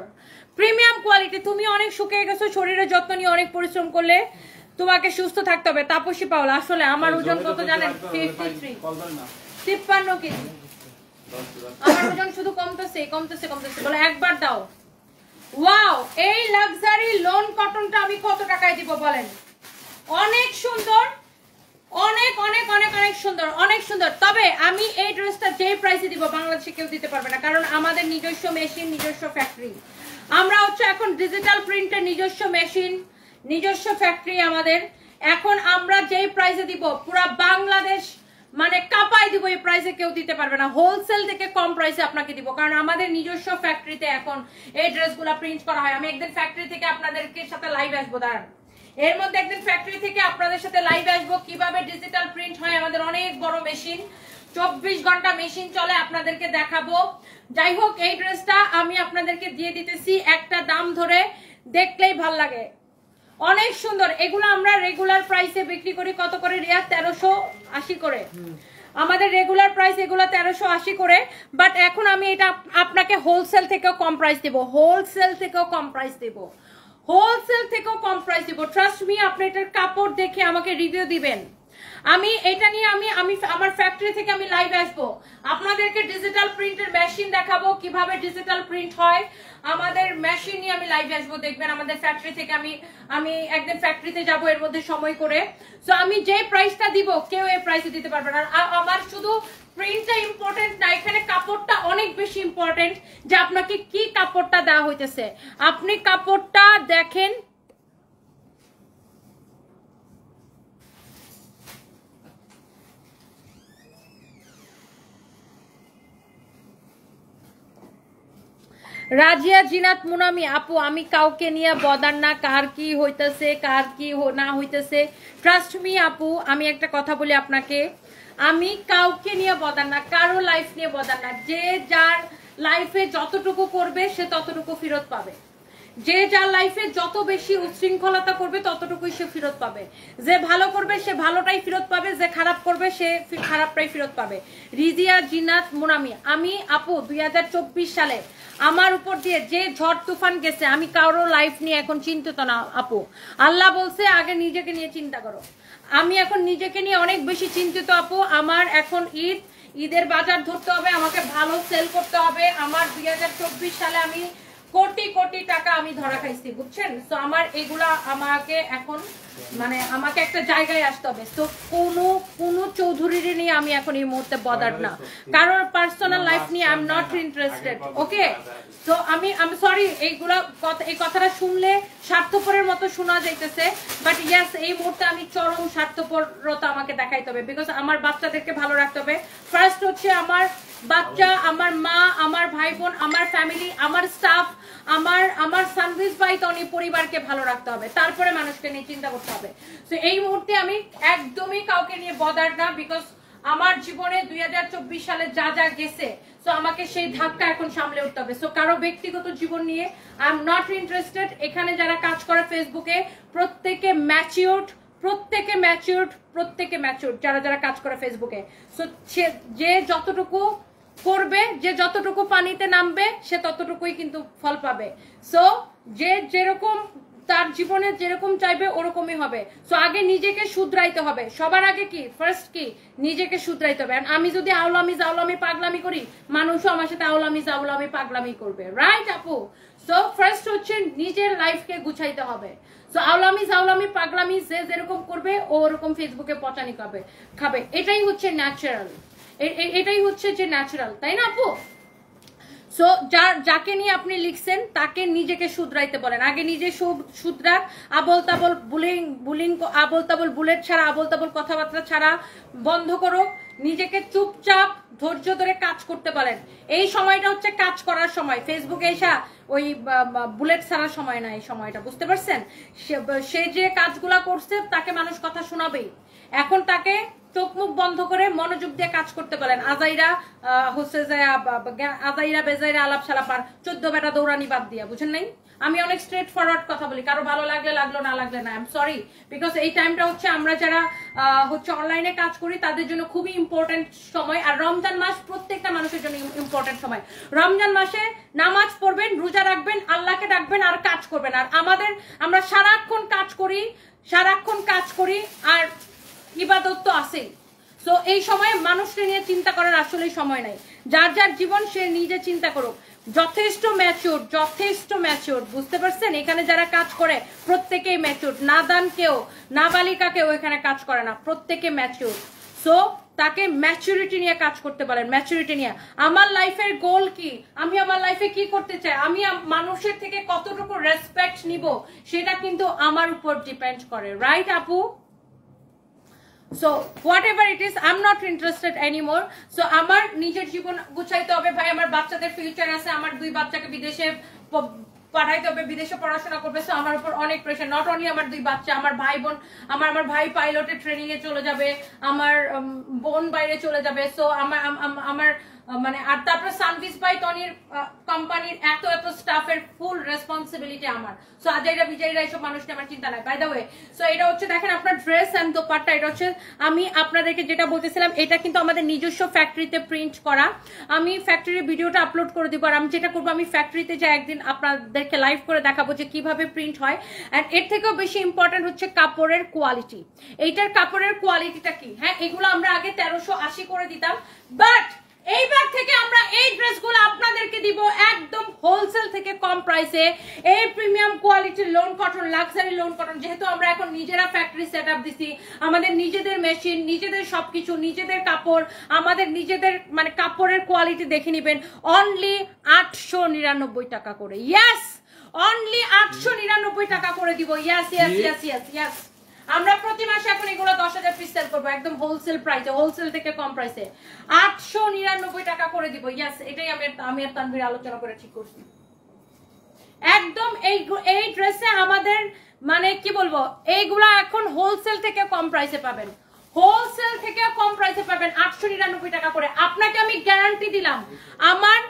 প্রিমিয়াম কোয়ালিটি। তুমি অনেক শুকিয়ে গেছো, শরীরের যত্ন নিয়ে অনেক পরিশ্রম করলে, তোমাকে সুস্থ থাকতে হবে। তাপসী পাওলা, আসলে আমার ওজন কত জানেন? 53, 53 কেজি। আমার ওজন শুধু কমতেছে কমতেছে কমতেছে। বলে একবার দাও। ওয়াও, এই লাক্সারি লোন কটনটা আমি কত টাকায় দিব বলেন? অনেক সুন্দর, অনেক অনেক অনেক অনেক সুন্দর, অনেক সুন্দর। তবে আমি এই ড্রেসটা যেই প্রাইসে দিব বাংলাদেশে কেউ দিতে পারবে না, কারণ আমাদের নিজস্ব মেশিন, নিজস্ব ফ্যাক্টরি। আমরা হচ্ছে এখন ডিজিটাল প্রিন্টের নিজস্ব মেশিন, নিজস্ব ফ্যাক্টরি আমাদের। এখন আমরা যেই প্রাইসে দিব পুরো বাংলাদেশ মানে কাপায় দিব, এই প্রাইসে কেউ দিতে পারবে না। হোলসেল থেকে কম প্রাইসে আপনাকে দিব, কারণ আমাদের নিজস্ব ফ্যাক্টরিতে এখন এই ড্রেসগুলো প্রিন্ট করা হয়। আমি একদিন ফ্যাক্টরি থেকে আপনাদেরকে সাথে লাইভ আসবো, দাঁড়ান। এর মধ্যে একদিন ফ্যাক্টরি থেকে আপনাদের সাথে লাইভ আসবো কিভাবে ডিজিটাল প্রিন্ট হয়। আমাদের অনেক বড় মেশিন, 24 ঘন্টা মেশিন চলে, আপনাদেরকে দেখাবো। যাই হোক, এই ড্রেসটা আমি আপনাদেরকে দিয়ে দিতেছি একটা দাম ধরে, দেখলেই ভাল লাগে। অনেক সুন্দর। এগুলো আমরা রেগুলার প্রাইসে বিক্রি করি কত করে রিয়া? 1380 করে। আমাদের রেগুলার প্রাইস এগুলো 1380 করে, বাট এখন আমি এটা আপনাকে হোলসেল থেকেও কম প্রাইস দেব, হোলসেল থেকেও কম প্রাইস দেব, হোলসেল থেকেও কম প্রাইস দেব। ট্রাস্ট মি, আপনি এটার কাপড় দেখে আমাকে রিভিউ দিবেন। আমি এটা নিয়ে আমি আমার ফ্যাক্টরি থেকে আমি লাইভ আসবো, আপনাদেরকে ডিজিটাল প্রিন্টের মেশিন দেখাবো কিভাবে ডিজিটাল প্রিন্ট হয়। আমাদের মেশিন নিয়ে আমি লাইভ আসবো, দেখবেন আমাদের ফ্যাক্টরি থেকে। আমি একদিন ফ্যাক্টরিতে যাব এর মধ্যে সময় করে। সো আমি যে প্রাইসটা দিব কেউ এই প্রাইসে দিতে পারবে না। আমার শুধু প্রিন্টটা ইম্পর্টেন্ট না, এখানে কাপড়টা অনেক বেশি ইম্পর্টেন্ট, যে আপনাকে কি কাপড়টা দেওয়া হইতেছে। আপনি কাপড়টা দেখেন, রাজিয়া জিনাত মুনামি আপু, আমি কাউকে নিয়ে বদার না, কার কি হইতেছে কার কি না হইতেছে। ট্রাস্ট মি আপু, আমি একটা কথা বলি আপনাকে, আমি কাউকে নিয়ে বদার না, কারো লাইফ নিয়ে বদার না। যে যার লাইফে যতটুকু করবে সে ততটুকু ফেরত পাবে। যে যার লাইফে যত বেশি উচ্ছৃঙ্খলতা করবে ততটুকুই সে ফেরত পাবে। যে ভালো করবে সে ভালোটাই ফেরত পাবে, যে খারাপ করবে সে খারাপটাই ফেরত পাবে। রিজিয়া জিনাত মুনামি, আমি আপু 2024 সালে আমার উপর দিয়ে যে ঝড় তুফান গেছে, আমি কারো লাইফ নিয়ে এখন চিন্তিত না আপু। আল্লাহ বলছে আগে নিজেকে নিয়ে চিন্তা করো। আমি এখন নিজেকে নিয়ে অনেক বেশি চিন্তিত আপু। আমার এখন ঈদের বাজার ধরতে হবে, আমাকে ভালো সেল করতে হবে। আমার 2024 সালে আমি কোটি কোটি টাকা আমি ধরা খাইছি, বুঝছেন? তো আমার এগুলা আমাকে এখন মানে আমাকে একটা জায়গায় আসতে হবে। তো কোনো চৌধুরীর নিয়ে আমি এখন এই মুহূর্তে বদার না, কারোর পার্সোনাল লাইফ নিয়ে আই এম নট ইন্টারেস্টেড। ওকে, তো আমি সরি, এই কথাটা শুনলে স্বার্থপরের মতো শোনা যাইতেছে, বাট ইয়েস, এই মুহূর্তে আমি চরম স্বার্থপরতা আমাকে দেখাইতে হবে, বিকজ আমার বাচ্চাদেরকে ভালো রাখতে হবে। ফার্স্ট হচ্ছে আমার বাচ্চা, আমার মা, আমার ভাই বোন, আমার ফ্যামিলি, আমার স্টাফ, আমার সার্ভিস বাইতনি পরিবারকে ভালো রাখতে হবে, তারপরে মানুষকে নিয়ে চিন্তা করতে হবে। তো এই মুহূর্তে আমি একদমই কাউকে নিয়ে বদার না, বিকজ আমার জীবনে 2024 সালে যা যা গেছে, সো আমাকে সেই ধাক্কা এখন সামলে উঠতে হবে। সো কারো ব্যক্তিগত জীবন নিয়ে আই এম নট ইন্টারেস্টেড। এখানে যারা কাজ করে ফেসবুকে প্রত্যেকে ম্যাচিউরড, প্রত্যেকে ম্যাচিউরড যারা যারা কাজ করে ফেসবুকে। সো যে যতটুকু করবে, যে যতটুকু পানিতে নামবে সে ততটুকুই কিন্তু ফল পাবে। সো যে যেরকম তার জীবনে যেরকম চাইবে ওরকমই হবে। সো আগে নিজেকে শুধরাইতে হবে, সবার আগে কি ফার্স্ট কি নিজেকে শুধরাইতে হবে। আমি যদি আওলামি জাওলামি পাগলামি করি, মানুষও আমার সাথে আওলামি জাওলামি পাগলামি করবে, রাইট আপু? সো ফার্স্ট হচ্ছে নিজের লাইফকে গুছাইতে হবে। সো আওলামি জাওলামি পাগলামি যে যেরকম করবে ও ওরকম ফেসবুকে পচানি খাবে। এটাই হচ্ছে ন্যাচারাল, এটাই হচ্ছে যে ন্যাচারাল, তাই না আপু? সো যাকে নিয়ে আপনি লিখছেন তাকে নিজেকে শুধরাইতে বলেন, আগে নিজে শুধরাক। আবল তাবল বুলিং আবল তাবল বুলেট ছাড়া, আবল তাবল কথাবার্তা ছাড়া বন্ধ করো। নিজেকে চুপচাপ ধৈর্য ধরে কাজ করতে বলেন। এই সময়টা হচ্ছে কাজ করার সময়, ফেসবুকে এসা ওই বুলেট ছাড়ার সময় না এই সময়টা, বুঝতে পারছেন? সে যে কাজগুলা করছে তাকে মানুষ কথা শোনাবেই। এখন তাকে চোখ মুখ বন্ধ করে মনোযোগ দিয়ে কাজ করতে বলেন। আজাইরা হচ্ছে যে আজাইরা বেজাইরা আলাপ সালাপার 14 বেটা দৌড়ানি বাদ দিয়া, বুঝেন নাই? আমি অনেক স্ট্রেট ফরওয়ার্ড কথা বলি, কারো ভালো লাগলে লাগলো, না লাগলে না। আই এম সরি, বিকজ এই টাইমটা হচ্ছে আমরা যারা হচ্ছে অনলাইনে কাজ করি তাদের জন্য খুবই ইম্পর্টেন্ট সময়। আর রমজান মাস প্রত্যেকটা মানুষের জন্য ইম্পর্টেন্ট সময়। রমজান মাসে নামাজ পড়বেন, রোজা রাখবেন, আল্লাহকে ডাকবেন আর কাজ করবেন। আর আমরা সারাক্ষণ কাজ করি, সারাক্ষণ কাজ করি আর ইবাদত তো আছেই। সো এই সময় মানুষকে নিয়ে চিন্তা করার আসলেই সময় নাই। যার যার জীবন সে নিজে চিন্তা করুক। যথেষ্ট ম্যাচিউর, বুঝতে পারছেন? এখানে যারা কাজ করে প্রত্যেকেই ম্যাচিউর, নাদান কেউ নাবালিকা কেউ এখানে কাজ করে না, প্রত্যেকে ম্যাচিউর। সো তাকে ম্যাচুরিটি নিয়ে কাজ করতে পারেন, ম্যাচুরিটি নিয়ে। আমার লাইফের গোল কি, আমি আমার লাইফে কি করতে চাই, আমি মানুষের থেকে কতটুকু রেসপেক্ট নিব, সেটা কিন্তু আমার উপর ডিপেন্ড করে, রাইট আপু? So whatever it is, I'm not interested anymore. So আমার নিজের জীবন গুছাইতে হবে ভাই, আমার বাচ্চাদের ফিউচার আছে, আমার 2 বাচ্চাকে বিদেশে পাঠাইতে হবে, বিদেশে পড়াশোনা করবে। সো আমার উপর অনেক প্রেশার, নট অনলি আমার 2 বাচ্চা, আমার ভাই বোন, আমার ভাই পাইলটের ট্রেনিং এ চলে যাবে, আমার বোন বাইরে চলে যাবে। সো আমার মানে আর তারপর সানভিস বাই টনির কোম্পানির এত স্টাফের ফুল রেসপন্সিবিলিটি আমার। সো আজাইরা বিজাইরা এইসব মানুষটা আমার চিন্তা নাই, বাই দ্য ওয়ে। সো এটা হচ্ছে দেখেন আপনার ড্রেস এন্ড দোপাট্টা, এটা হচ্ছে আমি আপনাদেরকে যেটা বলতেছিলাম, এটা কিন্তু আমাদের নিজস্ব ফ্যাক্টরিতে প্রিন্ট করা। আমি ফ্যাক্টরির ভিডিওটা আপলোড করে দিব। আর আমি যেটা করবো, আমি ফ্যাক্টরিতে যে একদিন আপনাদেরকে লাইভ করে দেখাবো যে কিভাবে প্রিন্ট হয়। এন্ড এর থেকেও বেশি ইম্পর্টেন্ট হচ্ছে কাপড়ের কোয়ালিটি। এইটার কাপড়ের কোয়ালিটিটা কি, হ্যাঁ এগুলো আমরা আগে 1380 করে দিতাম, বাট এইবার থেকে আমরা এই ড্রেসগুলো আপনাদেরকে দিব একদম হোলসেল থেকে কম প্রাইসে। এই প্রিমিয়াম কোয়ালিটির loan cotton, luxury loan cotton, যেহেতু আমরা এখন নিজেরা ফ্যাক্টরি সেটআপ দিছি, আমাদের নিজেদের মেশিন, নিজেদের সবকিছু, নিজেদের কাপড়, আমাদের নিজেদের মানে কাপড়ের কোয়ালিটি দেখে নেবেন। অনলি 899 টাকা করে, ইয়েস অনলি 899 টাকা করে দিব। ইয়েস আমরা প্রতি মাসে এখন এগুলো 10,000 পিস সেল করবো একদম হোলসেল প্রাইসে, হোলসেল থেকে কম প্রাইসে 899 টাকা করে দিব। ইয়েস, এটাই আমি আর তানভীর আলোচনা করে ঠিক করছি। একদম এই ড্রেসে আমাদের মানে কি বলবো, এইগুলা এখন হোলসেল থেকে কম প্রাইসে পাবেন, হোলসেল থেকে কম প্রাইসে পাবেন 899 টাকা করে। আপনাকে আমি গ্যারান্টি দিলাম, আমার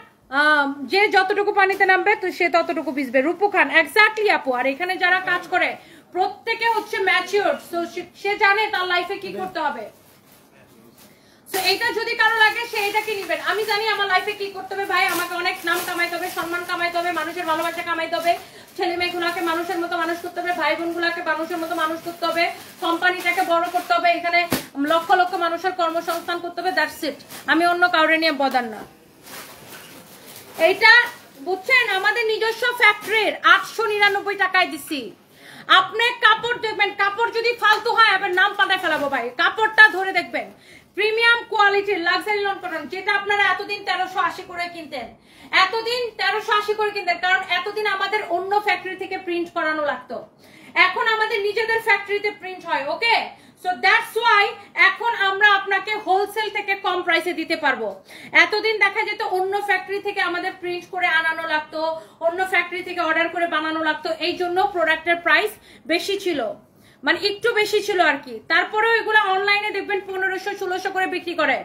যে যতটুকু পানিতে নামবে তো সে ততটুকু ভিজবে। রূপু খান, এক্স্যাক্টলি আপু। আর এখানে যারা কাজ করে প্রত্যেকে হচ্ছে ম্যাচিউর, সো সে জানে তার লাইফে কি করতে হবে। সো এইটা যদি কারো লাগে সে এটাকে নেবেন। আমি জানি আমার লাইফে কি করতে হবে ভাই, আমাকে অনেক নাম কামাইতে হবে, সম্মান কামাইতে হবে, মানুষের ভালোবাসা কামাইতে হবে, ছেলে মেয়েগুলোকে মানুষের মতো মানুষ করতে হবে, ভাই বোনগুলোকে মানুষের মতো মানুষ করতে হবে, কোম্পানিটাকে বড় করতে হবে, এখানে লক্ষ লক্ষ মানুষের কর্মসংস্থান করতে হবে, দ্যাটস ইট। আমি অন্য কাউরে নিয়ে বদার না। এইটা বুঝছেন, আমাদের নিজস্ব ফ্যাক্টরির 899 টাকায় দিছি। আপনি কাপড় দেখবেন, কাপড় যদি ফালতু হয় আপনার নাম পাল্টায় ফেলাবো ভাই। কাপড়টা ধরে দেখবেন, প্রিমিয়াম কোয়ালিটির লাক্সারি লন কটন, যেটা আপনারা এতদিন 1380 করে কিনতেন, এতদিন 1380 করে কিনতেন, কারণ এতদিন আমাদের অন্য ফ্যাক্টরি থেকে প্রিন্ট করানো লাগতো, এখন আমাদের নিজেদের ফ্যাক্টরিতে প্রিন্ট হয়। ওকে, সো দ্যাটস ওয়াই এখন আমরা আপনাকে হোলসেল থেকে কম প্রাইসে দিতে পারবো। এতদিন দেখা যেত অন্য ফ্যাক্টরি থেকে আমাদের প্রিন্ট করে আনানো লাগতো, অন্য ফ্যাক্টরি থেকে অর্ডার করে বানানো লাগতো, এই জন্য প্রোডাক্টের প্রাইস বেশি ছিল, মানে একটু বেশি ছিল আর কি। তারপরেও এগুলো অনলাইনে দেখবেন 1500-1600 করে বিক্রি করে,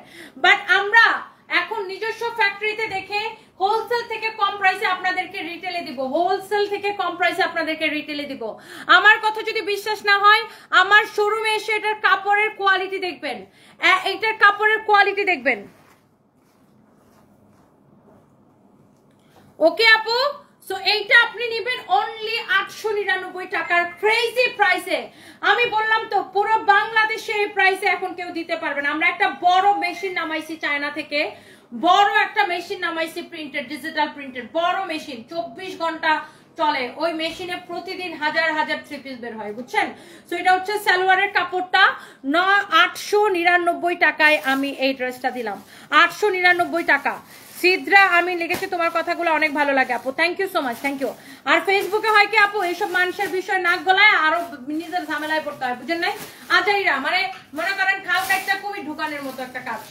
বাট আমরা এখন নিজস্ব ফ্যাক্টরিতে দেখে হোলসেল থেকে কম প্রাইসে আপনাদেরকে রিটেলে দিব, হোলসেল থেকে কম প্রাইসে আপনাদেরকে রিটেলে দিব। আমার কথা যদি বিশ্বাস না হয়, আমার শোরুমে এসে এটার কাপড়ের কোয়ালিটি দেখবেন, এটার কাপড়ের কোয়ালিটি দেখবেন। ওকে আপু, সো এইটা আপনি নেবেন অনলি 899 টাকার ক্রেজি প্রাইসে। আমি বললাম তো পুরো বাংলাদেশে এই প্রাইসে এখন কেউ দিতে পারবে না। আমরা একটা বড় মেশিন নামাইছি চায়না থেকে, বড় একটা মেশিন নামাইছি প্রিন্টেড, ডিজিটাল প্রিন্টেড বড় মেশিন, 24 ঘন্টা চলে। ওই মেশিনে প্রতিদিন হাজার হাজার 3 পিস বের হয়, বুঝছেন? সো এটা হচ্ছে সালোয়ারের কাপড়টা 899 টাকায় আমি এই ড্রেসটা দিলাম, 899 টাকা। সিদ্রা, আমি লিখেছি তোমার কথাগুলো অনেক ভালো লাগে আপু, thank you so much, thank you. আর ফেসবুকে হয় কি আপু, এইসব মানুষের বিষয় নাক গলায় আরো নিজের ঝামেলায় পড়তে হয়, বুঝেন নাই? আজাইরা মানে মনে করেন খাল কাটটা খুবই ঢুকানের মতো একটা কাজ।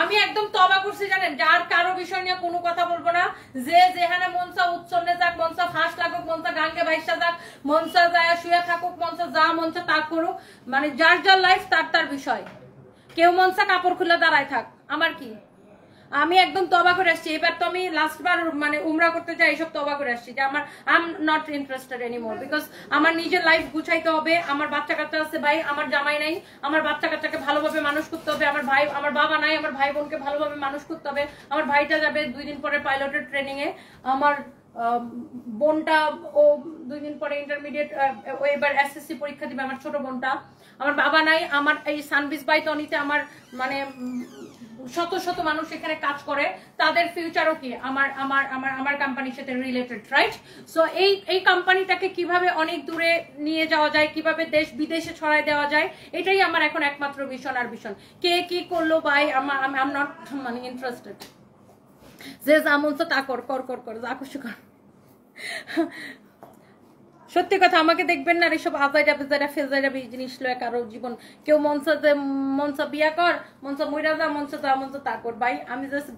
আমি একদম তবা করছি জানেন, যার কারো বিষয় নিয়ে কোনো কথা বলবো না, যে যেখানে মনসা উচ্ছন্নে যাক, মনসা ফাঁস লাগুক, মনসা গাঙ্গে ভাইসা যাক, মনসা যায় শুয়ে থাকুক, মনসা যা মনসা তা করুক, মানে যার যার লাইফ তার তার বিষয়। কেউ মনসা কাপড় খুলে দাঁড়ায় থাক, আমার কি? আমি একদম তবা করে আসছি। এবার তো আমি লাস্ট বার মানে উমরা করতে যাই, এইসব তবা করে আসছি যে আমার I am not interested anymore, because আমার নিজের লাইফ গুছাইতে হবে, আমার বাচ্চা কাচ্চা আছে ভাই, আমার জামাই নাই, আমার বাচ্চা কাচ্চাকে ভালোভাবে মানুষ করতে হবে, আমার ভাই, আমার বাবা নাই, আমার ভাই বোনকে ভালোভাবে মানুষ করতে হবে, আমার ভাইটা যাবে 2 দিন পরে পাইলটের ট্রেনিং এ, আমার বোনটা ও 2 দিন পরে ইন্টারমিডিয়েট, ও এবার এসএসসি পরীক্ষা দিবে। আমার ছোট বোনটা, আমার বাবা নাই। আমার এই সানবিজ বাই টনিতে আমার মানে শত শত মানুষ এখানে কাজ করে, তাদের ফিউচারও কি আমার আমার আমার আমার কোম্পানির সাথে রিলেটেড, রাইট? সো এই কোম্পানিটাকে কিভাবে অনেক দূরে নিয়ে যাওয়া যায়, কিভাবে দেশ বিদেশে ছড়াই দেওয়া যায়, এটাই আমার এখন একমাত্র ভিশন। আর ভিশন কে কি করলো ভাই, আই এম নট মানে ইন্টারেস্টেড। যে যা মন তো তা কর কর কর কর, যা খুশি কর। সত্যি কথা, আমাকে দেখবেন না এসব আজাইরা বেজাইরা ফেজাইরা জিনিস লয় কারো জীবন। কেউ মনসা বিয়া কর, মনসা মইরা যা, মনসা তা কর। ভাই আমি জাস্ট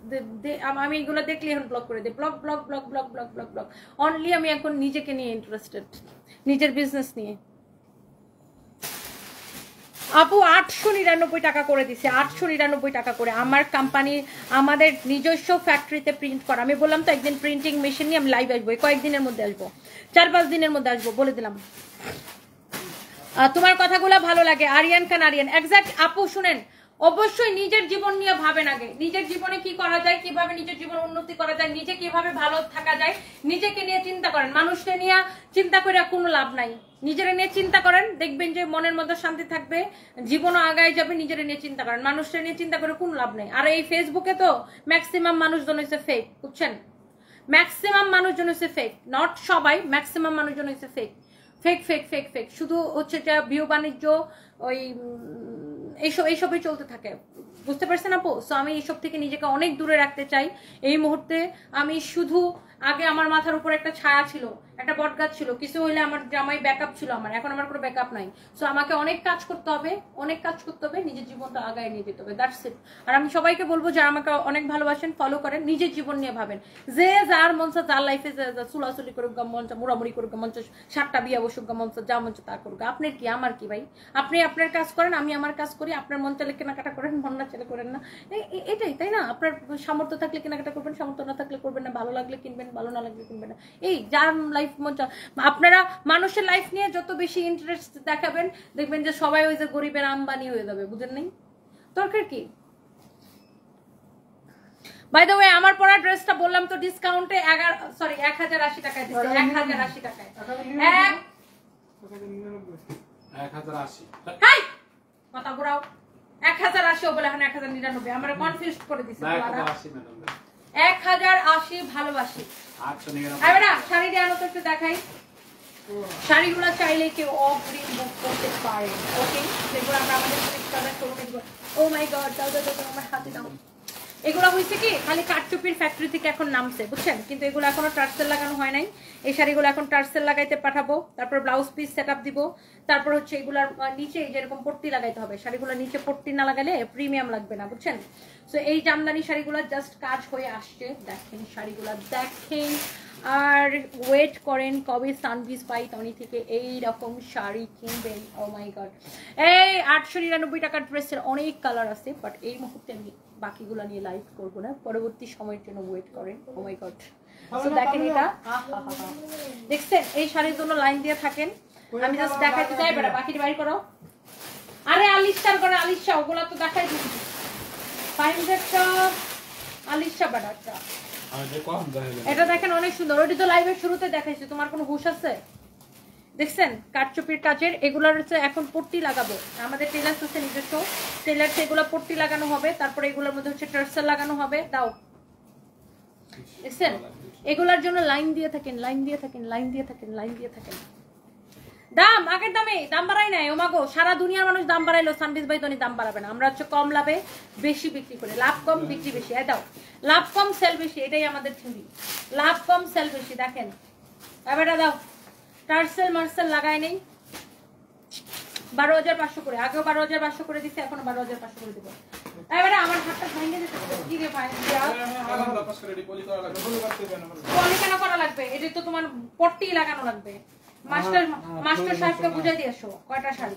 আমি এগুলো দেখলে এখন ব্লক করে দিই। Block block block block block block block. Only আমি এখন নিজেকে নিয়ে ইন্টারেস্টেড, নিজের বিজনেস নিয়ে। আপু 899 টাকা করে দিছে, 899 টাকা করে। আমার কোম্পানি আমাদের নিজস্ব ফ্যাক্টরিতে প্রিন্ট করা। আমি বললাম তো একদিন প্রিন্টিং মেশিন নিয়ে আমি লাইভ আসবো, কয়েকদিনের মধ্যে আসবো, 4-5 দিনের মধ্যে আসবো, বলে দিলাম। তোমার কথাগুলো ভালো লাগে। আরিয়ান খান আরিয়ান, এক্সাক্ট আপু। শুনেন, অবশ্যই নিজের জীবন নিয়ে ভাবেন আগে। নিজের জীবনে কি করা যায়, কিভাবে নিজের জীবন উন্নতি করা যায়, নিজে কিভাবে ভালো থাকা যায়, নিজেকে নিয়ে চিন্তা করেন। মানুষকে নিয়ে চিন্তা করে কোনো লাভ নাই। নিজেরা নিয়ে চিন্তা করেন, দেখবেন যে মনের মধ্যে শান্তি থাকবে, জীবনও আগায় যাবে। নিজেরা নিয়ে চিন্তা করেন, মানুষটা নিয়ে চিন্তা করে কোনো লাভ নেই। আর এই ফেসবুকে তো ম্যাক্সিমাম মানুষজন হচ্ছে ফেক, বুঝছেন? ম্যাক্সিমাম মানুষজন হচ্ছে ফেক, নট সবাই, ম্যাক্সিমাম মানুষজন হচ্ছে fake. Fake fake fake fake, শুধু হচ্ছে যে বিউ বাণিজ্য, ওই এইসবই চলতে থাকে, বুঝতে পারছেন আপু? সো আমি এইসব থেকে নিজেকে অনেক দূরে রাখতে চাই এই মুহূর্তে। আমি শুধু, আগে আমার মাথার উপর একটা ছায়া ছিল, একটা বট গাছ ছিল, কিছু হইলে আমার জামাই ব্যাকআপ ছিল আমার, এখন আমার কোনো ব্যাকআপ নাই। সো আমাকে অনেক কাজ করতে হবে, অনেক কাজ করতে হবে, নিজের জীবনটা আগায় নিয়ে যেতে হবে, দ্যাটস ইট। আর আমি সবাইকে বলবো যারা আমাকে অনেক ভালোবাসেন, ফলো করেন, নিজের জীবন নিয়ে ভাবেন। যে যার মনসা, যার লাইফে চুলাচুলি করুক গা, মঞ্চ মুড়ামুড়ি করুক গা, মঞ্চ 7টা বিয়া বসুক গা, মঞ্চ যা মঞ্চ তা করুক। আপনার কি, আমার কি ভাই? আপনি আপনার কাজ করেন, আমি আমার কাজ করি। আপনার মন চাইলে কেনাকাটা করেন, মন না চাইলে করেন না, এটাই, তাই না? আপনার সামর্থ্য থাকলে কেনাকাটা করবেন, সামর্থ্য না থাকলে করবেন না। ভালো লাগলে কিনবেন, ভালো না লাগলে কিনবেন না। এই যার লাইফ মন, আপনারা মানুষের লাইফ নিয়ে যত বেশি ইন্টারেস্ট দেখাবেন, দেখবেন যে সবাই ওই যে গরিবের আম্বানি হয়ে যাবে, বুঝেন নাই? দরকার কি? বাই দ্য ওয়ে, আমার পরা ড্রেসটা বললাম তো ডিসকাউন্টে 1080 টাকায় দিচ্ছে। 1080 টাকায় 1080। হাই কথা ঘুরাও। 1080 বলে এখন 1099। আমরা কনফিউজ করে দিছে। 1080 ভালোবাসি। এবারে শাড়ি আনো তো একটু দেখাই। শাড়িগুলো চাইলে কেউ অগ্রিম বুক করতে পারে, ওকে? যেগুলো আমরা আমাদের শোরুমে দিব। ও মাই গড, দাও দাও দাও, আমার হাতে দাও। এগুলো হয়েছে কি, খালি কাঠচুপির ফ্যাক্টরি থেকে এখন নামছে, বুঝছেন? কিন্তু এগুলো এখনো টার্সেল লাগানো হয় নাই। এই শাড়িগুলো এখন টার্সেল লাগাইতে পাঠাবো, তারপর ব্লাউজ পিস সেটআপ দিব, তারপর হচ্ছে এগুলার নিচে যেরকম পট্টি লাগাইতে হবে। শাড়িগুলো নিচে পট্টি না লাগালে প্রিমিয়াম লাগবে না, বুঝছেন? সো এই জামদানি শাড়িগুলো জাস্ট কাজ হয়ে আসছে। দেখেন শাড়িগুলো, দেখেন আর ওয়েট করেন কবে সানবিজ বাই টনি থেকে এই রকম শাড়ি কিনবেন। ও মাই গড, এই 899 টাকার ড্রেসের অনেক কালার আছে, বাট এই মুহূর্তে আমি বাকিগুলো নিয়ে লাইভ করবো না, পরবর্তী সময়ের জন্য ওয়েট করেন। ও মাই গড, সো দেখেন এটা, দেখছেন? এই শাড়ির জন্য লাইন দিয়ে থাকেন, আমি জাস্ট দেখাইতে যাই। বেটা বাকিটা বাইর করো। আরে আলিশার করে, আলিশা ওগুলা তো দেখাই দিচ্ছি। 500টা আলিশা বাটাটা, এটা দেখেন অনেক সুন্দর। ওইটা তো লাইভের শুরুতে দেখাইছি, তোমার কোনো হুঁশ আছে? দেখছেন কাঠচুপির কাজের এগুলার হচ্ছে এখন পট্টি লাগাবো। আমাদের টেলার হচ্ছে নিজস্ব টেলার, সেগুলো পট্টি লাগানো হবে, তারপরে এগুলোর মধ্যে হচ্ছে টার্সেল লাগানো হবে। দাও, দেখছেন? এগুলার জন্য লাইন দিয়ে থাকেন, লাইন দিয়ে থাকেন, লাইন দিয়ে থাকেন, লাইন দিয়ে থাকেন। দাম আগের দামে, দাম বাড়াই নাই। ওমাগো, সারা দুনিয়ার মানুষ দাম বাড়াইলো, সানবিজ বাই টনি দাম বাড়াবে না। আমরা হচ্ছে কম লাভে বেশি বিক্রি করে, লাভ কম বিক্রি বেশি। দাও, লাভ কম সেল বেশি, এটাই আমাদের থিওরি। লাভ কম সেল বেশি। দেখেন এবারে দাও, টার্সেল মার্সেল লাগাই নেই। 12,500 করে, আগেও 12,500 করে দিচ্ছে, এখনো 12,500 করে দিব। এবারে আমার হাতটা ভাঙে যেতে কি রে ভাই, পলি কেন করা লাগবে? এটা তো তোমার পট্টি লাগানো লাগবে। মাস্টার সাহেবকে বুঝাই দিয়েছো কয়টা শাড়ি,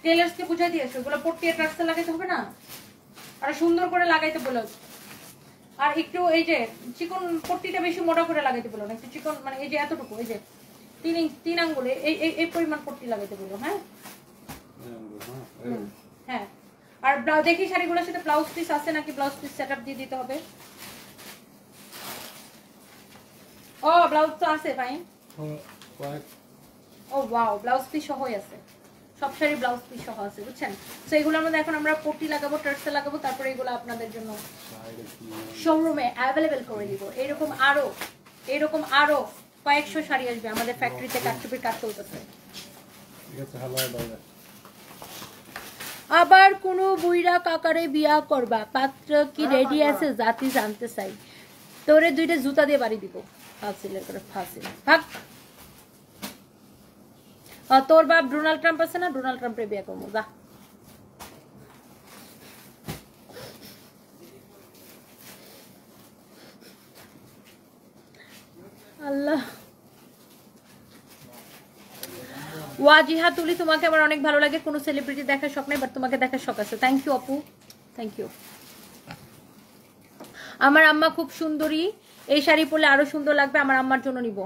টেলার্সকে বুঝাই দিয়েছো এগুলো পট্টি টার্সেল লাগাইতে হবে না, আর সুন্দর করে লাগাইতে বলো। আর একটু এই যে চিকন পট্টিটা বেশি মোটা করে লাগাইতে বলো না, একটু চিকন, মানে এই যে এতটুকু, এই যে 3 আঙ্গুলে এই পরিমাণ পট্টি লাগাইতে বলো। হ্যাঁ হ্যাঁ। আর দেখি শাড়িগুলোর সাথে ব্লাউজ পিস আছে নাকি, ব্লাউজ পিস সেটআপ দিয়ে দিতে হবে। ও ব্লাউজ তো আছে ভাই। কয়েক ও ওয়াও, ব্লাউজ পিস সহই আছে, সব শাড়ি ব্লাউজ পিস সহ আছে, বুঝছেন? তো এগুলোর মধ্যে এখন আমরা পট্টি লাগাবো, টার্সেল লাগাবো, তারপরে এগুলো আপনাদের জন্য শোরুমে অ্যাভেলেবেল করে দিব। এরকম আরো কয়েকশো শাড়ি আসবে, আমাদের ফ্যাক্টরিতে কারচুপির কাজ চলতেছে। আবার কোন বুইরা কাকারে বিয়া করবা, পাত্র কি রেডি আছে জাতি জানতে চাই। তোরে দুইটা জুতা দিয়ে বাড়ি দিব, ফাসিলের করে ফাসিল ভাগ। তোর বাপ ডোনাল্ড ট্রাম্প আছে না, ডোনাল্ড ট্রাম্পের বিয়ে করবো যা। আল্লাহ। ওয়াজিহা তুলি, তোমাকে আমার অনেক ভালো লাগে, কোনো সেলিব্রিটি দেখার শখ নেই, বাট তোমাকে দেখার শখ আছে। থ্যাংক ইউ আপু, থ্যাংক ইউ। আমার আম্মা খুব সুন্দরী, এই শাড়ি পরলে আরো সুন্দর লাগবে, আমার আম্মার জন্য নিব।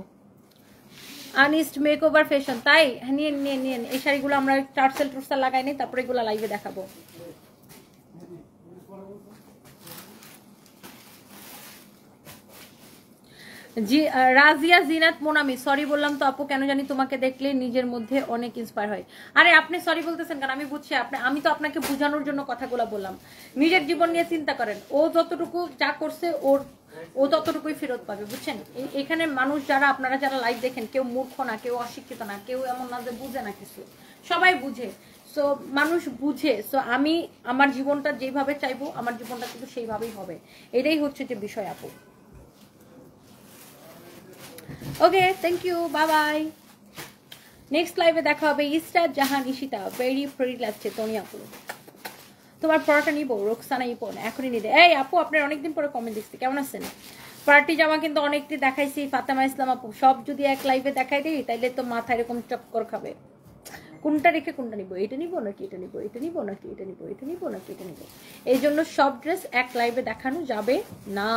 আনিস্ট মেকওভার ফ্যাশন, তাই নিয়ে নিয়ে নিয়ে এই শাড়িগুলো আমরা টার্সেল টুর্সেল লাগাই নি, তারপরে এগুলো লাইভে দেখাবো। জি রাজিয়া জিনাত মোনামি, সরি বললাম তো আপু, কেন জানি তোমাকে দেখলে নিজের মধ্যে অনেক ইন্সপায়ার হয়। আরে আপনি সরি বলতেছেন কেন, আমি বুঝছি আমি তো আপনাকে বোঝানোর জন্য কথাগুলো বললাম। নিজের জীবন নিয়ে চিন্তা করেন, ও যতটুকু যা করছে ও ততটুকুই ফেরত পাবে, বুঝছেন? এখানে মানুষ যারা, আপনারা যারা লাইভ দেখেন, কেউ মূর্খ না, কেউ অশিক্ষিত না, কেউ এমন না যে বুঝে না কিছু, সবাই বুঝে। সো মানুষ বুঝে, সো আমি আমার জীবনটা যেভাবে চাইবো, আমার জীবনটা কিন্তু সেইভাবেই হবে, এটাই হচ্ছে যে বিষয় আপু। Okay, thank you, bye bye. Next লাইভে দেখা হবে। ইস্টার জাহান ইশিতা, ভেরি প্রিটি লাগছে তনি আপু। তোমার পড়াটা নিবো, রোকসানা ইপন এখনই নিতে। এই আপু, আপনার অনেকদিন পরে কমেন্ট দিচ্ছি, কেমন আছেন? পার্টি জামা কিন্তু অনেকটি দেখাইছি, ফাতেমা ইসলাম আপু, সব যদি এক লাইভে দেখাই দিই তাইলে তো মাথা এরকম চক্কর খাবে। কোনটা রেখে কোনটা নিবো, এটা নিবো নাকি এটা নিবো, এটা নিবো নাকি এটা নিবো, এটা নিবো নাকি এটা নিবো, এই জন্য সব ড্রেস এক লাইভে দেখানো যাবে না,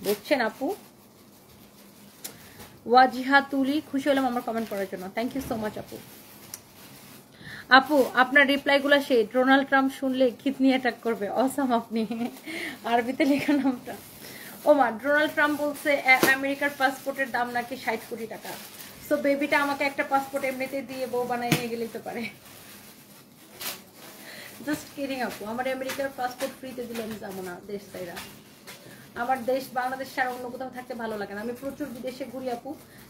বুঝছেন আপু? ওয়াজিহা তুলি, খুশি হলাম আমার কমেন্ট পড়ার জন্য, থ্যাংক ইউ সো মাচ আপু। আপু আপনার রিপ্লাইগুলো সেই ডোনাল্ড ট্রাম্প শুনলে কিডনি অ্যাটাক করবে, অসাম আপনি আরবিতে লেখা নামটা। ও মা, ডোনাল্ড ট্রাম্প বলছে আমেরিকার পাসপোর্টের দাম নাকি 60 কোটি টাকা। সো বেবিটা আমাকে একটা পাসপোর্ট এমনিতে দিয়ে বউ বানাই নিয়ে গেলেই তো পারে। জাস্ট কিডিং আপু, আমার আমেরিকার পাসপোর্ট ফ্রিতে দিলে আমি যাবো না, দেশ চাইরা। আমার দেশ বাংলাদেশ ছাড়া অন্য কোথাও থাকতে ভালো লাগে না। আমি প্রচুর বিদেশে ঘুরি আপু,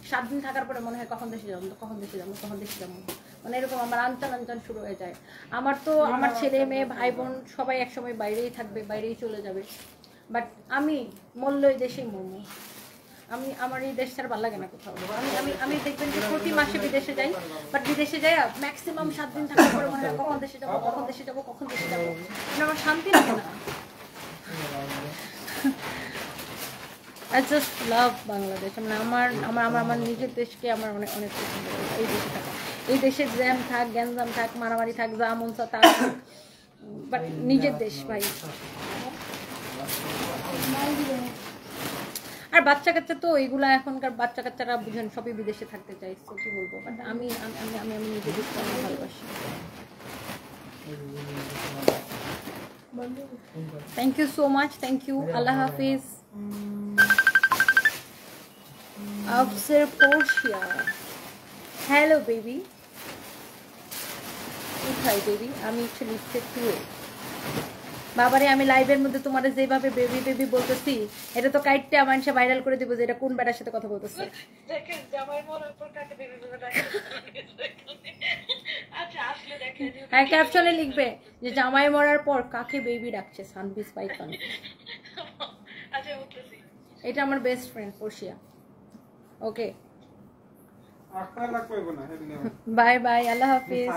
7 দিন থাকার পরে মনে হয় কখন দেশে যাবো, কখন দেশে যাবো, কখন দেশে যাবো, মানে এরকম আমার আনচান শুরু হয়ে যায়। আমার তো আমার ছেলে মেয়ে ভাই বোন সবাই একসময় বাইরেই থাকবে, বাইরেই চলে যাবে, বাট আমি মরলে ওই দেশেই মরবো। আমার এই দেশ ছাড়া ভালো লাগে না কোথাও। আমি দেখবেন যে প্রতি মাসে বিদেশে যাই, বাট বিদেশে যাই ম্যাক্সিমাম 7 দিন থাকার পরে মনে হয় কখন দেশে যাবো, কখন দেশে যাবো, কখন দেশে যাবো, মানে আমার শান্তি লাগে না। I just love Bangladesh. মানে আমার নিজের দেশকে আমার অনেক অনেক পছন্দ করি। এই দেশে থাকা, এই দেশে জ্যাম থাক, গ্যাঞ্জাম থাক, মারামারি থাক, যা মন চা তা, বাট নিজের দেশ ভাই। আর বাচ্চা কাচ্চা তো এগুলা, এখনকার বাচ্চা কাচ্চারা বুঝেন সবই বিদেশে থাকতে চাই, তো কি বলবো, বাট আমি নিজের দেশকে অনেক ভালোবাসি। Thank you so much, thank you, আল্লাহ হাফিজ। After Portia, hello baby. কোথায় বেবি? আমি একটু লিখতে তুই বাবারে, আমি লাইভের মধ্যে তোমার যেভাবে বেবি বেবি বলতেছি, এটা তো কাইটটা মানুষে ভাইরাল করে দিব যে এটা কোন বেটার সাথে কথা বলতেছে। দেখেন জামাই মরার পর কাকে বেবি বেবি ডাকে। আচ্ছা আসলে দেখেন, হ্যাঁ ক্যাপশনে লিখবে যে জামাই মরার পর কাকে বেবি ডাকছে, সানবিস পাইথন। আচ্ছা বলতেছি, এটা আমার বেস্ট ফ্রেন্ড পোর্শিয়া। ওকে, বাই বাই, আল্লাহ হাফিজ।